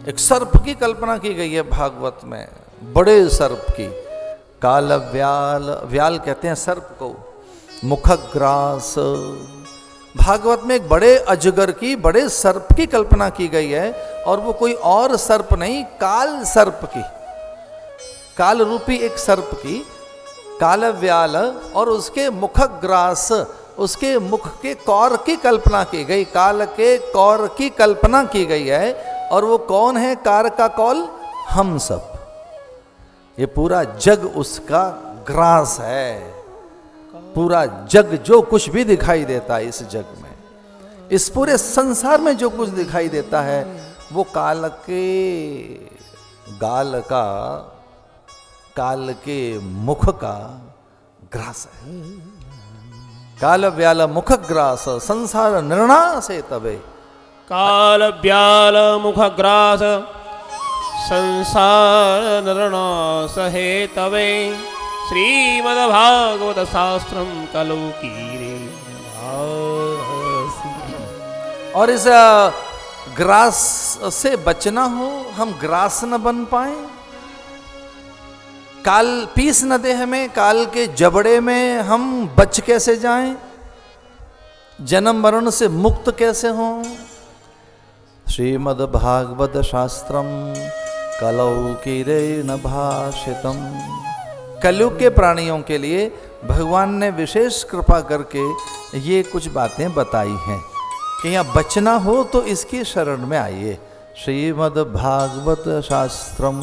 एक सर्प की कल्पना की गई है भागवत में, बड़े सर्प की। काल व्याल, व्याल कहते हैं सर्प को, मुखग्रास, भागवत में एक बड़े अजगर की, बड़े सर्प की कल्पना की गई है। और वो कोई और सर्प नहीं, काल सर्प की, काल रूपी एक सर्प की, काल व्याल, और उसके मुखग्रास, उसके मुख के कौर की कल्पना की गई, काल के कौर की कल्पना की गई है। और वो कौन है कार का कौल, हम सब, ये पूरा जग उसका ग्रास है। पूरा जग, जो कुछ भी दिखाई देता है इस जग में, इस पूरे संसार में जो कुछ दिखाई देता है वो काल के गाल का, काल के मुख का ग्रास है। काल व्याल मुख ग्रास संसार निर्णासे तबे। काल व्याल मुख ग्रास संसार निर्णास हे तबे। श्रीमद्भागवत शास्त्रम कलौ कीरे। और इस ग्रास से बचना हो, हम ग्रास न बन पाए, काल पीस न दे हमें, काल के जबड़े में हम बच कैसे जाएं, जन्म मरण से मुक्त कैसे हों। श्रीमद्भागवत शास्त्रम कलौ कीरेण भाषितम। कलयुग के प्राणियों के लिए भगवान ने विशेष कृपा करके ये कुछ बातें बताई हैं कि यहाँ बचना हो तो इसकी शरण में आइए। श्रीमद्भागवत शास्त्रम,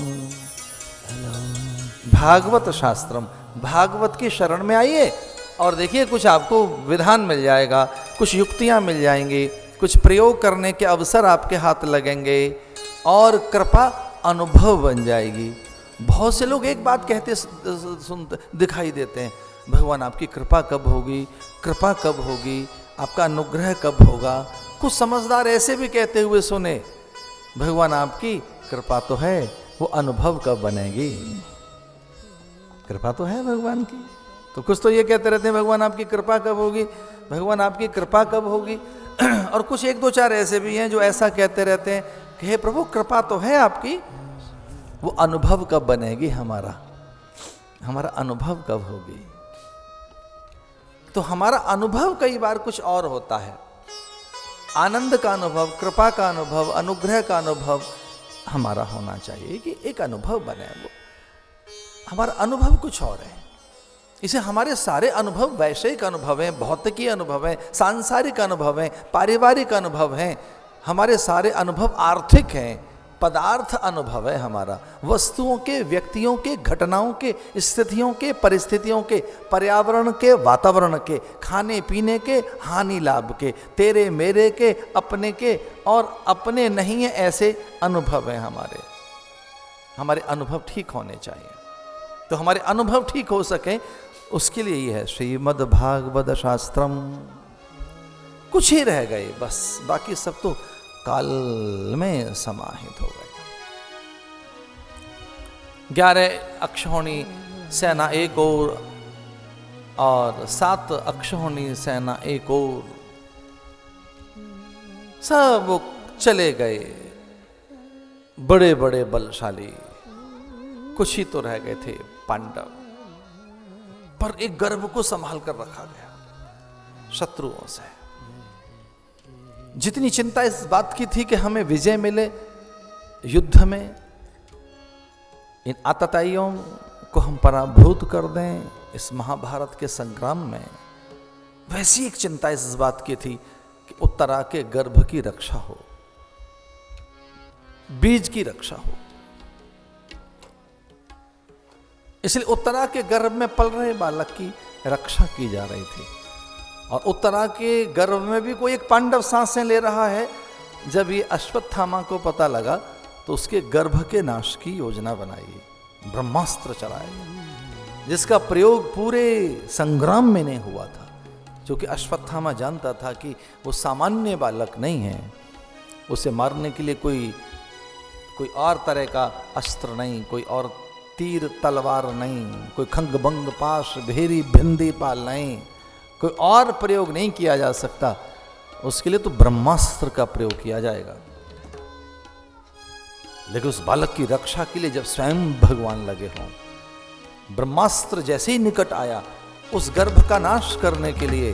भागवत शास्त्रम, भागवत की शरण में आइए और देखिए कुछ आपको विधान मिल जाएगा, कुछ युक्तियाँ मिल जाएंगी, कुछ प्रयोग करने के अवसर आपके हाथ लगेंगे और कृपा अनुभव बन जाएगी। बहुत से लोग एक बात कहते सुनते दिखाई देते हैं, भगवान आपकी कृपा कब होगी, कृपा कब होगी, आपका अनुग्रह कब होगा। कुछ समझदार ऐसे भी कहते हुए सुने, भगवान आपकी कृपा तो है, वो अनुभव कब बनेगी। कृपा तो है भगवान की, तो कुछ तो ये कहते रहते हैं भगवान आपकी कृपा कब होगी, भगवान आपकी कृपा कब होगी। और कुछ एक दो चार ऐसे भी हैं जो ऐसा कहते रहते हैं कि हे प्रभु कृपा तो है आपकी, वो अनुभव कब बनेगी, हमारा अनुभव कब होगी। तो हमारा अनुभव कई बार कुछ और होता है, आनंद का अनुभव, कृपा का अनुभव, अनुग्रह का अनुभव हमारा होना चाहिए कि एक अनुभव बने। वो हमारा अनुभव कुछ और है। इसे हमारे सारे अनुभव वैश्विक अनुभव हैं, भौतिकी अनुभव हैं, सांसारिक अनुभव हैं, पारिवारिक अनुभव हैं, हमारे सारे अनुभव आर्थिक हैं, पदार्थ अनुभव है हमारा, वस्तुओं के, व्यक्तियों के, घटनाओं के, स्थितियों के, परिस्थितियों के, पर्यावरण के, वातावरण के, खाने पीने के, हानि लाभ के, तेरे मेरे के, अपने के और अपने नहीं है ऐसे अनुभव हैं हमारे अनुभव ठीक होने चाहिए। तो हमारे अनुभव ठीक हो सके उसके लिए ये है श्रीमद् भागवत शास्त्रम। कुछ ही रह गए बस, बाकी सब तो काल में समाहित हो गए। 11 अक्षौहिणी सेना एक और 7 अक्षौहिणी सेना एक और, सब वो चले गए बड़े बड़े बलशाली। कुछ ही तो रह गए थे पांडव, पर एक गर्भ को संभाल कर रखा गया शत्रुओं से। जितनी चिंता इस बात की थी कि हमें विजय मिले युद्ध में, इन आतताइयों को हम पराभूत कर दें इस महाभारत के संग्राम में, वैसी एक चिंता इस बात की थी कि उत्तरा के गर्भ की रक्षा हो, बीज की रक्षा हो। इसलिए उत्तरा के गर्भ में पल रहे बालक की रक्षा की जा रही थी। और उत्तरा के गर्भ में भी कोई एक पांडव सांसें ले रहा है। जब ये अश्वत्थामा को पता लगा तो उसके गर्भ के नाश की योजना बनाई, ब्रह्मास्त्र चलाए, जिसका प्रयोग पूरे संग्राम में नहीं हुआ था, क्योंकि अश्वत्थामा जानता था कि वो सामान्य बालक नहीं है, उसे मारने के लिए कोई और तरह का अस्त्र नहीं, कोई और तीर तलवार नहीं, कोई खंग बंग पाश भेरी भिंदी पाल नहीं, कोई और प्रयोग नहीं किया जा सकता। उसके लिए तो ब्रह्मास्त्र का प्रयोग किया जाएगा। लेकिन उस बालक की रक्षा के लिए जब स्वयं भगवान लगे हों, ब्रह्मास्त्र जैसे ही निकट आया, उस गर्भ का नाश करने के लिए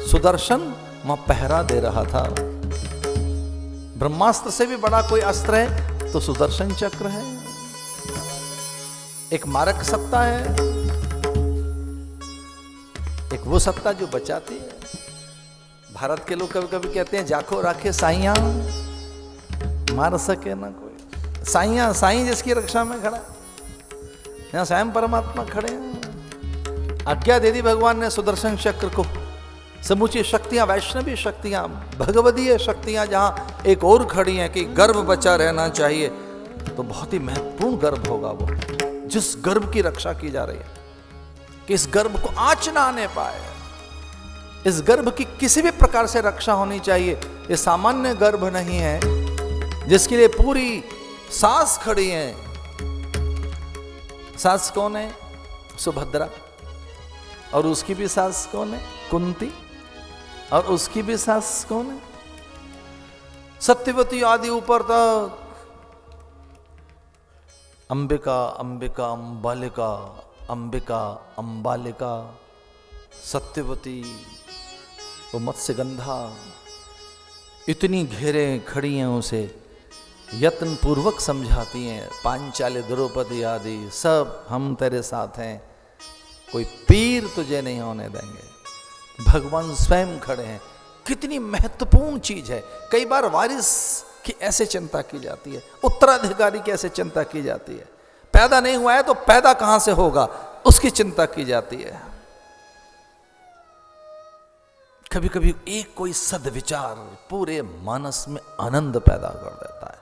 सुदर्शन वहां पहरा दे रहा था। ब्रह्मास्त्र से भी बड़ा कोई अस्त्र है तो सुदर्शन चक्र है, एक मारक सत्ता है, एक वो सत्ता जो बचाती है। भारत के लोग कभी कभी कहते हैं जाको राखे साइया, मार सके ना कोई। साइया, साई जिसकी रक्षा में खड़ा, यहां स्वयं परमात्मा खड़े हैं। आज्ञा दे दी भगवान ने सुदर्शन चक्र को। समूची शक्तियां, वैष्णवी शक्तियां, भगवदीय शक्तियां जहां एक और खड़ी हैं कि गर्भ बचा रहना चाहिए, तो बहुत ही महत्वपूर्ण गर्भ होगा वो, जिस गर्भ की रक्षा की जा रही है कि इस गर्भ को आंच ना आने पाए, इस गर्भ की किसी भी प्रकार से रक्षा होनी चाहिए। ये सामान्य गर्भ नहीं है जिसके लिए पूरी सास खड़ी है। सास कौन है? सुभद्रा। और उसकी भी सास कौन है? कुंती। और उसकी भी सास कौन है? सत्यवती आदि ऊपर तक अंबिका, अंबिका, अंबालिका, अंबिका, अंबालिका, सत्यवती, वो मत्स्यगंधा, इतनी घेरे खड़ी हैं, उसे यत्न पूर्वक समझाती हैं। पांचाली, द्रौपदी आदि सब हम तेरे साथ हैं, कोई पीर तुझे नहीं होने देंगे। भगवान स्वयं खड़े हैं। कितनी महत्वपूर्ण चीज है। कई बार वारिस की ऐसे चिंता की जाती है, उत्तराधिकारी की ऐसे चिंता की जाती है। पैदा नहीं हुआ है तो पैदा कहां से होगा, उसकी चिंता की जाती है। कभी कभी एक कोई सद्विचार पूरे मानस में आनंद पैदा कर देता है,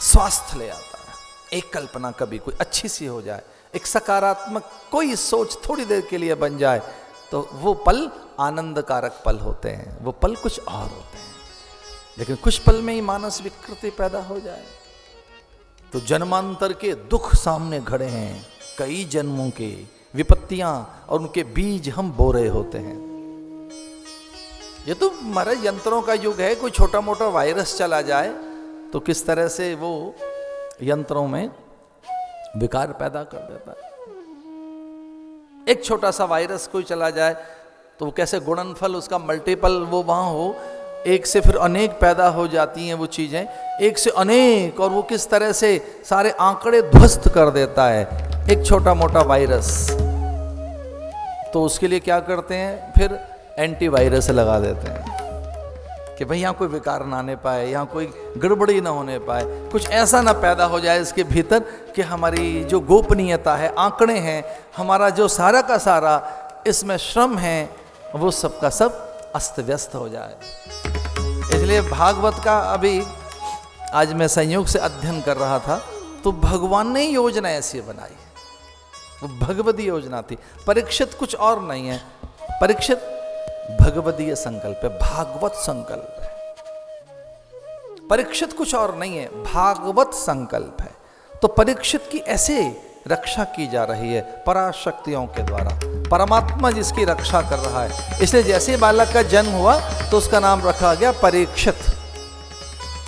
स्वास्थ्य ले आता है। एक कल्पना कभी कोई अच्छी सी हो जाए, एक सकारात्मक कोई सोच थोड़ी देर के लिए बन जाए, तो वो पल आनंदकारक पल होते हैं, वो पल कुछ और होते हैं। लेकिन कुछ पल में ही मानस विकृति पैदा हो जाए तो जन्मांतर के दुख सामने खड़े हैं, कई जन्मों के, विपत्तियां और उनके बीज हम बो रहे होते हैं। ये तो महाराज यंत्रों का युग है। कोई छोटा मोटा वायरस चला जाए तो किस तरह से वो यंत्रों में विकार पैदा कर देता है। एक छोटा सा वायरस कोई चला जाए तो वो कैसे गुणनफल उसका मल्टीपल वो वहां हो, एक से फिर अनेक पैदा हो जाती हैं वो चीजें, एक से अनेक, और वो किस तरह से सारे आंकड़े ध्वस्त कर देता है एक छोटा मोटा वायरस। तो उसके लिए क्या करते हैं, फिर एंटीवायरस लगा देते हैं कि भाई यहाँ कोई विकार ना आने पाए, यहाँ कोई गड़बड़ी ना होने पाए, कुछ ऐसा ना पैदा हो जाए इसके भीतर कि हमारी जो गोपनीयता है, आंकड़े हैं, हमारा जो सारा का सारा इसमें श्रम है, वो सब का सब अस्त व्यस्त हो जाए। इसलिए भागवत का अभी आज मैं संयोग से अध्ययन कर रहा था, तो भगवान ने योजना ऐसी बनाई, वो भगवदीय योजना थी। परीक्षित कुछ और नहीं है, परीक्षित भगवदीय संकल्प है, भागवत संकल्प है। परीक्षित कुछ और नहीं है, भागवत संकल्प है। तो परीक्षित की ऐसे रक्षा की जा रही है पराशक्तियों के द्वारा, परमात्मा जिसकी रक्षा कर रहा है। इसलिए जैसे बालक का जन्म हुआ तो उसका नाम रखा गया परीक्षित।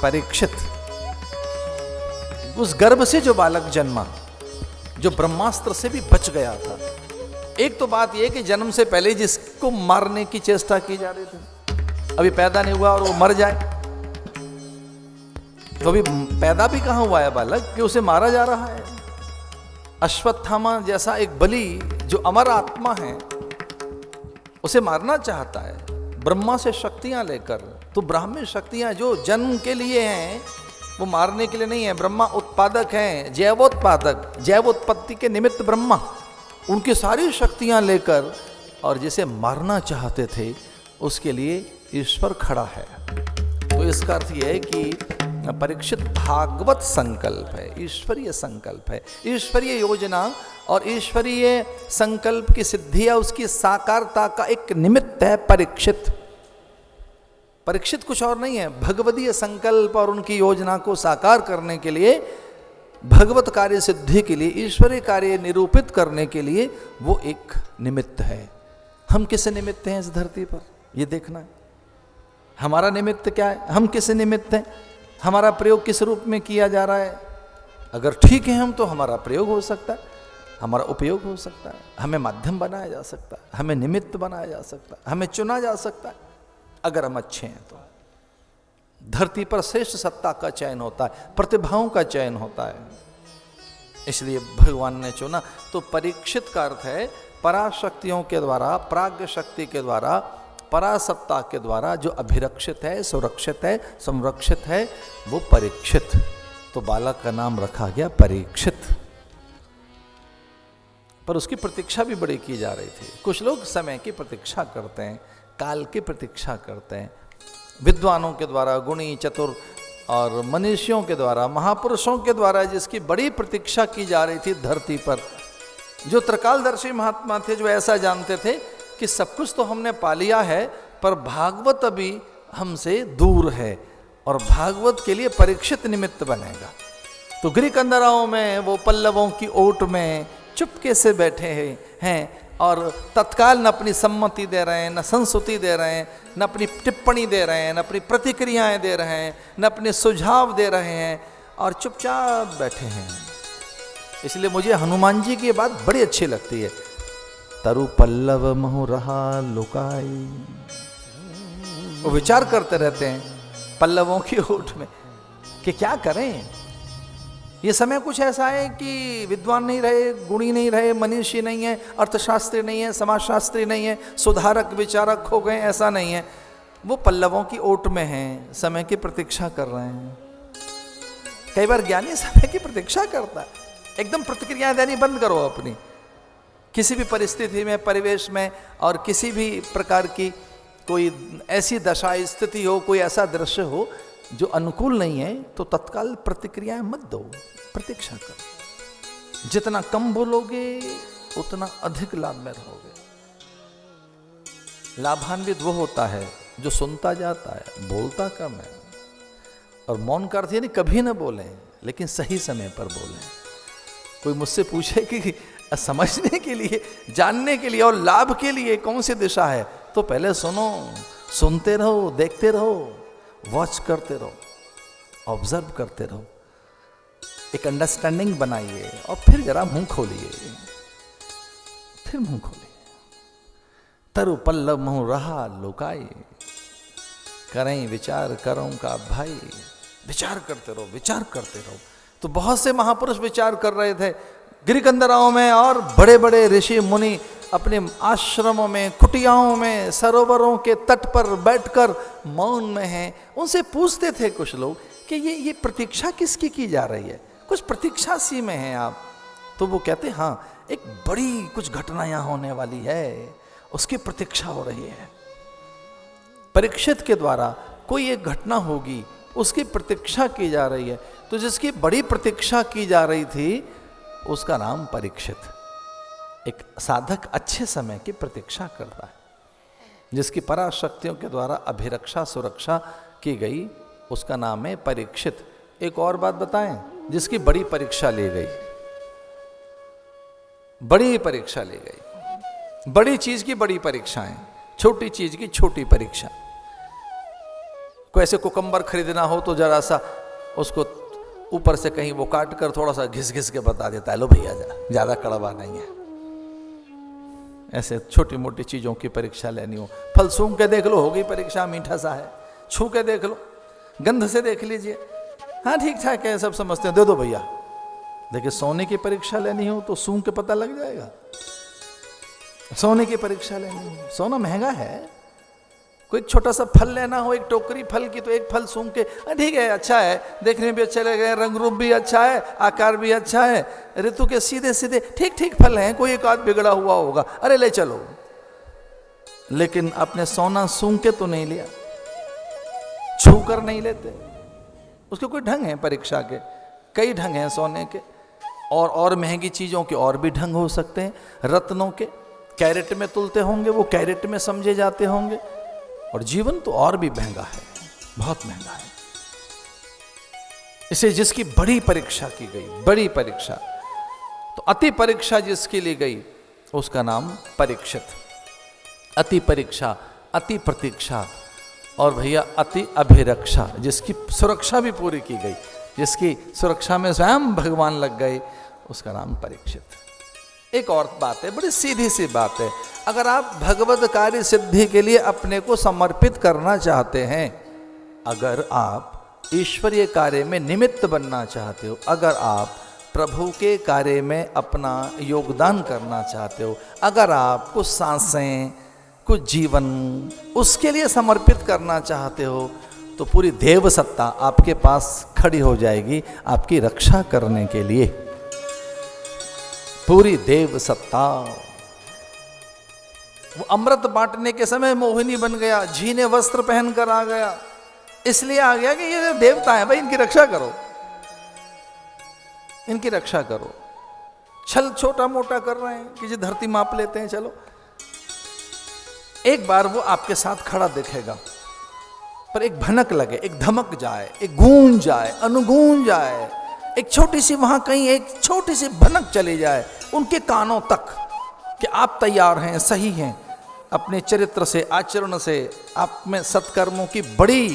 परीक्षित, उस गर्भ से जो बालक जन्मा, जो ब्रह्मास्त्र से भी बच गया था। एक तो बात यह कि जन्म से पहले जिसको मारने की चेष्टा की जा रही थी, अभी पैदा नहीं हुआ और वो मर जाए, तो अभी पैदा भी कहां हुआ है बालक कि उसे मारा जा रहा है। अश्वत्थामा जैसा एक बलि जो अमर आत्मा है, उसे मारना चाहता है ब्रह्मा से शक्तियां लेकर। तो ब्राह्मी शक्तियां जो जन्म के लिए हैं, वो मारने के लिए नहीं है। ब्रह्मा उत्पादक हैं, जैवोत्पादक, जैवोत्पत्ति के निमित्त ब्रह्मा, उनकी सारी शक्तियां लेकर, और जिसे मारना चाहते थे उसके लिए ईश्वर खड़ा है। तो इसका अर्थ यह है कि परीक्षित भागवत संकल्प है, ईश्वरीय संकल्प है, ईश्वरीय योजना और ईश्वरीय संकल्प की सिद्धि या उसकी साकारता का एक निमित्त है परीक्षित। परीक्षित कुछ और नहीं है, भगवदीय संकल्प और उनकी योजना को साकार करने के लिए, भगवत कार्य सिद्धि के लिए, ईश्वरीय कार्य निरूपित करने के लिए वो एक निमित्त है। हम किस निमित्त हैं इस धरती पर, ये देखना है। हमारा निमित्त क्या है, हम किस निमित्त हैं, हमारा प्रयोग किस रूप में किया जा रहा है। अगर ठीक है हम, तो हमारा प्रयोग हो सकता है, हमारा उपयोग हो सकता है, हमें माध्यम बनाया जा सकता है, हमें निमित्त बनाया जा सकता है, हमें चुना जा सकता है। अगर हम अच्छे हैं तो धरती पर श्रेष्ठ सत्ता का चयन होता है, प्रतिभाओं का चयन होता है, इसलिए भगवान ने चुना। तो परीक्षित का अर्थ है पराशक्तियों के द्वारा, प्राज्ञ शक्ति के द्वारा, परासत्ता के द्वारा जो अभिरक्षित है, सुरक्षित है, संरक्षित है, वो परीक्षित। तो बालक का नाम रखा गया परीक्षित। पर उसकी प्रतीक्षा भी बड़ी की जा रही थी। कुछ लोग समय की प्रतीक्षा करते हैं, काल की प्रतीक्षा करते हैं। विद्वानों के द्वारा, गुणी चतुर और मनीषियों के द्वारा, महापुरुषों के द्वारा जिसकी बड़ी प्रतीक्षा की जा रही थी धरती पर, जो त्रिकालदर्शी महात्मा थे, जो ऐसा जानते थे कि सब कुछ तो हमने पा लिया है, पर भागवत अभी हमसे दूर है और भागवत के लिए परीक्षित निमित्त बनेगा। तो गिरिकंदराओं में वो पल्लवों की ओट में चुपके से बैठे हैं और तत्काल न अपनी सम्मति दे रहे हैं, न संस्तुति दे रहे हैं, न अपनी टिप्पणी दे रहे हैं, न अपनी प्रतिक्रियाएं दे रहे हैं, न अपने सुझाव दे रहे हैं, और चुपचाप बैठे हैं। इसलिए मुझे हनुमान जी की बात बड़ी अच्छी लगती है, तरु पल्लव महु रहा लुकाई। वो विचार करते रहते हैं पल्लवों की ओट में कि क्या करें। ये समय कुछ ऐसा है कि विद्वान नहीं रहे, गुणी नहीं रहे, मनीषी नहीं है, अर्थशास्त्री नहीं है, समाजशास्त्री नहीं है, सुधारक विचारक हो गए, ऐसा नहीं है। वो पल्लवों की ओट में हैं, समय की प्रतीक्षा कर रहे हैं। कई बार ज्ञानी समय की प्रतीक्षा करता है। एकदम प्रतिक्रिया देनी बंद करो अपनी, किसी भी परिस्थिति में, परिवेश में, और किसी भी प्रकार की कोई ऐसी दशा स्थिति हो, कोई ऐसा दृश्य हो जो अनुकूल नहीं है, तो तत्काल प्रतिक्रियाएं मत दो, प्रतीक्षा करो। जितना कम बोलोगे उतना अधिक लाभ में रहोगे। लाभान्वित वो होता है जो सुनता जाता है, बोलता कम है। और मौन का अर्थ यानी कभी ना बोलें, लेकिन सही समय पर बोलें। कोई मुझसे पूछे कि समझने के लिए, जानने के लिए और लाभ के लिए कौन सी दिशा है, तो पहले सुनो, सुनते रहो, देखते रहो, वॉच करते रहो, ऑब्जर्व करते रहो, एक अंडरस्टैंडिंग बनाइए और फिर जरा मुंह खोलिए, फिर मुंह खोलिए। तरु पल्लव मुंह रहा लुकाई, करें विचार करूं का भाई। विचार करते रहो, विचार करते रहो। तो बहुत से महापुरुष विचार कर रहे थे गिरिकंदराओं में, और बड़े बड़े ऋषि मुनि अपने आश्रमों में, कुटियाओं में, सरोवरों के तट पर बैठकर मौन में हैं। उनसे पूछते थे कुछ लोग कि ये प्रतीक्षा किसकी की जा रही है, कुछ प्रतीक्षा सी में हैं आप। तो वो कहते हाँ, एक बड़ी कुछ घटना यहाँ होने वाली है, उसकी प्रतीक्षा हो रही है। परीक्षित के द्वारा कोई एक घटना होगी, उसकी प्रतीक्षा की जा रही है। तो जिसकी बड़ी प्रतीक्षा की जा रही थी उसका नाम परीक्षित। एक साधक अच्छे समय की प्रतीक्षा करता है, जिसकी पराशक्तियों के द्वारा अभिरक्षा सुरक्षा की गई, उसका नाम है परीक्षित। एक और बात बताएं, जिसकी बड़ी परीक्षा ली गई, बड़ी परीक्षा ली गई, बड़ी चीज की बड़ी परीक्षाएं, छोटी चीज की छोटी परीक्षा। कोई ऐसे कुकम्बर खरीदना हो तो जरा सा उसको ऊपर से कहीं वो काट कर थोड़ा सा घिस घिस के बता देता है, लो भैया ज्यादा कड़वा नहीं है। ऐसे छोटी मोटी चीजों की परीक्षा लेनी हो, फल सूंघ के देख लो, हो गई परीक्षा, मीठा सा है। छू के देख लो, गंध से देख लीजिए, हाँ ठीक ठाक है, सब समझते हैं, दे दो भैया। देखिए सोने की परीक्षा लेनी हो तो सूंघ के पता लग जाएगा। सोने की परीक्षा लेनी हो, सोना महंगा है। कोई छोटा सा फल लेना हो, एक टोकरी फल की, तो एक फल सूंघ के ठीक है, अच्छा है, देखने में भी अच्छे लगे, रंग रूप भी अच्छा है, आकार भी अच्छा है, ऋतु के सीधे सीधे ठीक ठीक फल हैं, कोई एक आध बिगड़ा हुआ होगा, अरे ले चलो। लेकिन अपने सोना सूंघ के तो नहीं लिया, छू कर नहीं लेते। उसके कोई ढंग है परीक्षा के, कई ढंग हैं सोने के, और महंगी चीजों के और भी ढंग हो सकते हैं। रत्नों के कैरेट में तुलते होंगे, वो कैरेट में समझे जाते होंगे। और जीवन तो और भी महंगा है, बहुत महंगा है। इसे जिसकी बड़ी परीक्षा की गई, बड़ी परीक्षा, तो अति परीक्षा जिसकी ली गई उसका नाम परीक्षित। अति परीक्षा, अति प्रतीक्षा, और भैया अति अभिरक्षा, जिसकी सुरक्षा भी पूरी की गई, जिसकी सुरक्षा में स्वयं भगवान लग गए, उसका नाम परीक्षित। एक और बात है, बड़ी सीधी सी बात है, अगर आप भगवत कार्य सिद्धि के लिए अपने को समर्पित करना चाहते हैं, अगर आप ईश्वरीय कार्य में निमित्त बनना चाहते हो, अगर आप प्रभु के कार्य में अपना योगदान करना चाहते हो, अगर आप कुछ सांसें, कुछ जीवन उसके लिए समर्पित करना चाहते हो, तो पूरी देव सत्ता आपके पास खड़ी हो जाएगी आपकी रक्षा करने के लिए। पूरी देव सत्ता। वो अमृत बांटने के समय मोहिनी बन गया, झीने वस्त्र पहनकर आ गया, इसलिए आ गया कि ये देवता है भाई, इनकी रक्षा करो, इनकी रक्षा करो। छल छोटा मोटा कर रहे हैं कि जी धरती माप लेते हैं, चलो। एक बार वो आपके साथ खड़ा दिखेगा, पर एक भनक लगे, एक धमक जाए, एक गूंज जाए, अनुगूंज जाए, एक छोटी सी वहां कहीं एक छोटी सी भनक चली जाए उनके कानों तक कि आप तैयार हैं, सही हैं, अपने चरित्र से, आचरण से, आप में सत्कर्मों की बड़ी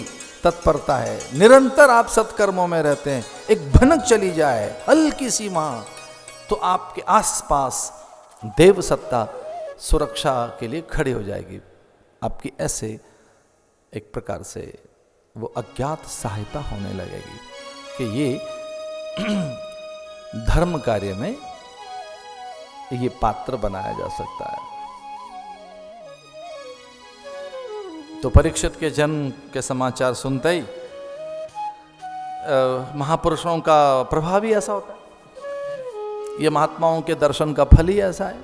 तत्परता है, निरंतर आप सत्कर्मों में रहते हैं। एक भनक चली जाए हल्की सी वहां, तो आपके आसपास देव सत्ता सुरक्षा के लिए खड़ी हो जाएगी आपकी। ऐसे एक प्रकार से वो अज्ञात सहायता होने लगेगी कि ये धर्म कार्य में ये पात्र बनाया जा सकता है। तो परीक्षित के जन्म के समाचार सुनते ही महापुरुषों का प्रभाव ही ऐसा होता है, ये महात्माओं के दर्शन का फल ही ऐसा है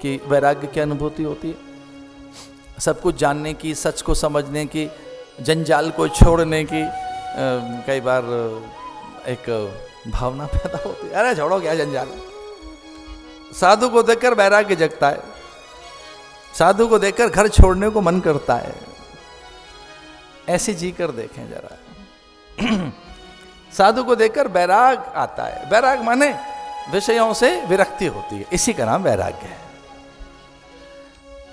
कि वैराग्य की अनुभूति होती है, सब कुछ जानने की, सच को समझने की, जंजाल को छोड़ने की कई बार एक भावना पैदा होती है, अरे छोड़ो क्या जंजाल। साधु को देखकर वैराग्य जगता है, साधु को देखकर घर छोड़ने को मन करता है। ऐसे जी कर देखें जरा, साधु को देखकर वैराग आता है। वैराग माने विषयों से विरक्ति होती है, इसी का नाम वैराग्य है।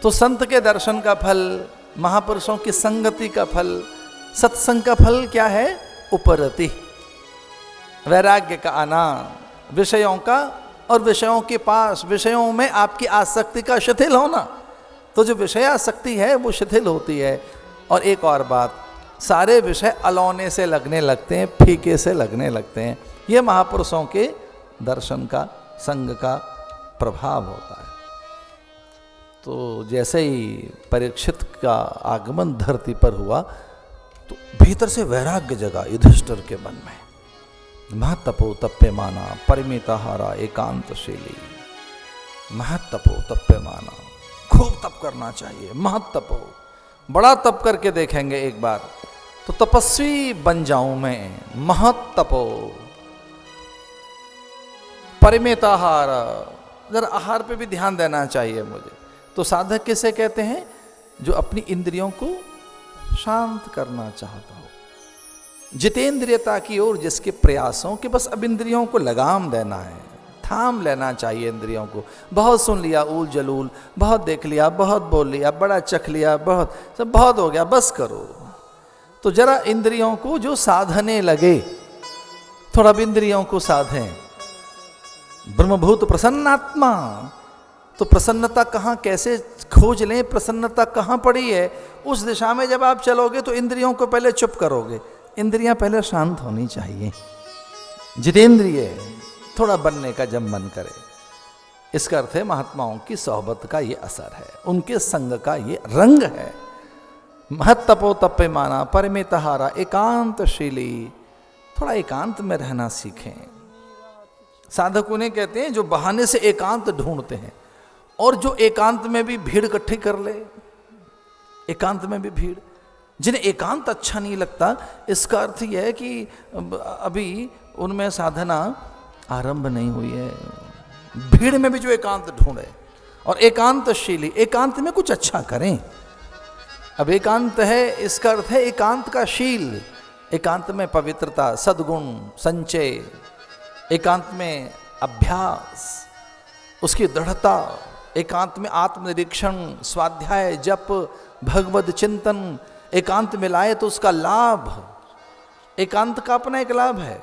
तो संत के दर्शन का फल, महापुरुषों की संगति का फल, सत्संग का फल क्या है? उपरति, वैराग्य का आना विषयों का, और विषयों के पास, विषयों में आपकी आसक्ति का शिथिल होना। तो जो विषय आसक्ति है वो शिथिल होती है। और एक और बात, सारे विषय अलौने से लगने लगते हैं, फीके से लगने लगते हैं। ये महापुरुषों के दर्शन का, संग का प्रभाव होता है। तो जैसे ही परीक्षित का आगमन धरती पर हुआ तो भीतर से वैराग्य जगा युधिष्ठिर के मन में। महत्तपो तप्यमाना परिमिताहारा एकांतशीली। महत्तपो तप्यमाना, खूब तप करना चाहिए। महत्तपो, बड़ा तप करके देखेंगे एक बार तो तपस्वी बन जाऊं मैं। महत्तपो, परिमिताहार, जरा आहार पे भी ध्यान देना चाहिए मुझे। तो साधक किसे कहते हैं? जो अपनी इंद्रियों को शांत करना चाहता हो, जितेंद्रियता की ओर जिसके प्रयासों के बस अब इंद्रियों को लगाम देना है, थाम लेना चाहिए इंद्रियों को। बहुत सुन लिया ऊल जलूल, बहुत देख लिया, बहुत बोल लिया, बड़ा चख लिया, बहुत सब बहुत हो गया, बस करो। तो जरा इंद्रियों को जो साधने लगे, थोड़ा भी इंद्रियों को साधें। ब्रह्मभूत प्रसन्नात्मा, तो प्रसन्नता कहाँ, कैसे खोज लें? प्रसन्नता कहाँ पड़ी है? उस दिशा में जब आप चलोगे तो इंद्रियों को पहले चुप करोगे। इंद्रियां पहले शांत होनी चाहिए। जितेंद्रिय थोड़ा बनने का जब मन करे, इसका अर्थ है महात्माओं की सोहबत का ये असर है, उनके संग का ये रंग है। महत्तपो तप्यमाना परिमिताहारा एकांतशीली, थोड़ा एकांत में रहना सीखें। साधक उन्हें कहते हैं जो बहाने से एकांत ढूंढते हैं, और जो एकांत में भी भीड़ इकट्ठी कर ले। एकांत में भी भीड़, जिन्हें एकांत अच्छा नहीं लगता, इसका अर्थ यह है कि अभी उनमें साधना आरंभ नहीं हुई है। भीड़ में भी जो एकांत ढूंढे, और एकांतशीली, एकांत में कुछ अच्छा करें। अब एकांत है, इसका अर्थ है एकांत का शील। एकांत में पवित्रता, सद्गुण संचय, एकांत में अभ्यास, उसकी दृढ़ता, एकांत में आत्मनिरीक्षण, स्वाध्याय, जप, भगवद चिंतन, एकांत में लाए तो उसका लाभ। एकांत का अपना एक लाभ है।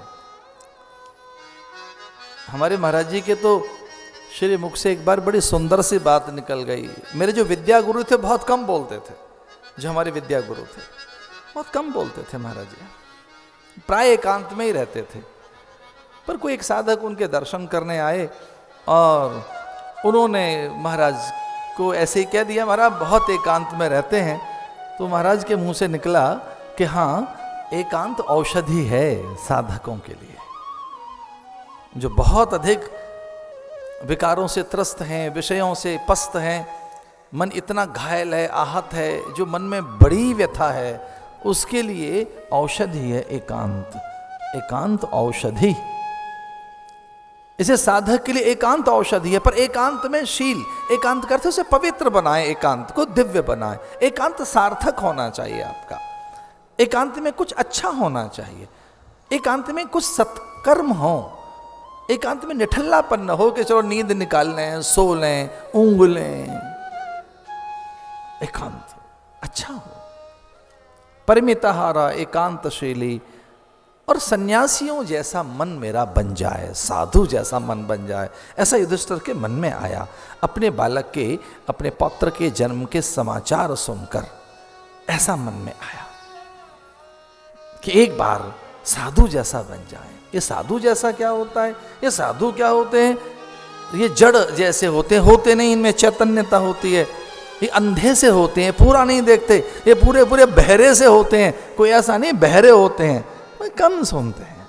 हमारे महाराज जी के तो श्री मुख से एक बार बड़ी सुंदर सी बात निकल गई। मेरे जो विद्या गुरु थे बहुत कम बोलते थे, जो हमारे विद्या गुरु थे बहुत कम बोलते थे महाराज जी, प्राय एकांत में ही रहते थे। पर कोई एक साधक उनके दर्शन करने आए और उन्होंने महाराज को ऐसे ही कह दिया, महाराज बहुत एकांत में रहते हैं। तो महाराज के मुंह से निकला कि हाँ, एकांत औषधि है साधकों के लिए, जो बहुत अधिक विकारों से त्रस्त हैं, विषयों से पस्त हैं, मन इतना घायल है, आहत है, जो मन में बड़ी व्यथा है, उसके लिए औषधि है एकांत। एकांत औषधि, इसे साधक के लिए एकांत औषधि है। पर एकांत में शील, एकांत करते उसे पवित्र बनाए, एकांत को दिव्य बनाए। एकांत सार्थक होना चाहिए आपका, एकांत में कुछ अच्छा होना चाहिए, एकांत में कुछ सत्कर्म हो, एकांत में निठल्लापन न हो कि चलो नींद निकाल लें, सो लें, ऊंघ लें। एकांत अच्छा हो, परिमिताहारा एकांतशीली, और सन्यासियों जैसा मन मेरा बन जाए, साधु जैसा मन बन जाए, ऐसा युधिष्ठिर के मन में आया। अपने बालक के, अपने पौत्र के जन्म के समाचार सुनकर ऐसा मन में आया कि एक बार साधु जैसा बन जाए। ये साधु जैसा क्या होता है? ये साधु क्या होते हैं? ये जड़ जैसे होते नहीं, इनमें चैतन्यता होती है। ये अंधे से होते हैं, पूरा नहीं देखते, ये पूरे पूरे बहरे से होते हैं। कोई ऐसा नहीं बहरे होते हैं, कम सुनते हैं।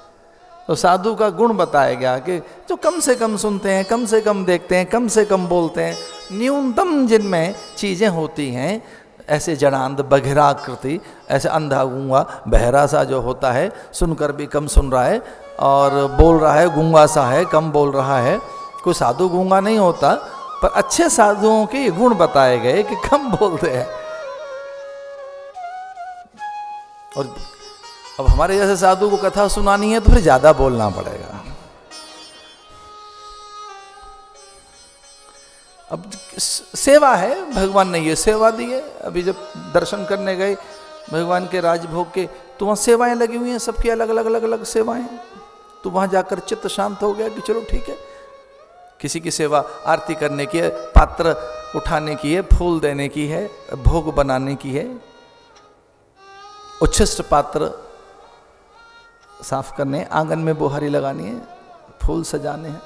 तो साधु का गुण बताया गया कि जो कम से कम सुनते हैं, कम से कम देखते हैं, कम से कम बोलते हैं, न्यूनतम जिनमें चीज़ें होती हैं, ऐसे जड़ांध बघिराकृति, ऐसे अंधा गूंगा बहरा सा जो होता है, सुनकर भी कम सुन रहा है और बोल रहा है गूंगा सा है, कम बोल रहा है। कोई साधु गूंगा नहीं होता, पर अच्छे साधुओं के ये गुण बताए गए कि कम बोलते हैं। और अब हमारे जैसे साधु को कथा सुनानी है तो फिर ज्यादा बोलना पड़ेगा। अब सेवा है, भगवान ने ये सेवा दी है। अभी जब दर्शन करने गए भगवान के राजभोग के, तो वहाँ सेवाएं लगी हुई हैं, सबकी अलग अलग अलग अलग सेवाएं। तो वहाँ जाकर चित्त शांत हो गया कि चलो ठीक है, किसी की सेवा आरती करने की है, पात्र उठाने की है, फूल देने की है, भोग बनाने की है, उच्छिष्ट पात्र साफ करने, आंगन में बोहारी लगानी है, फूल सजाने हैं।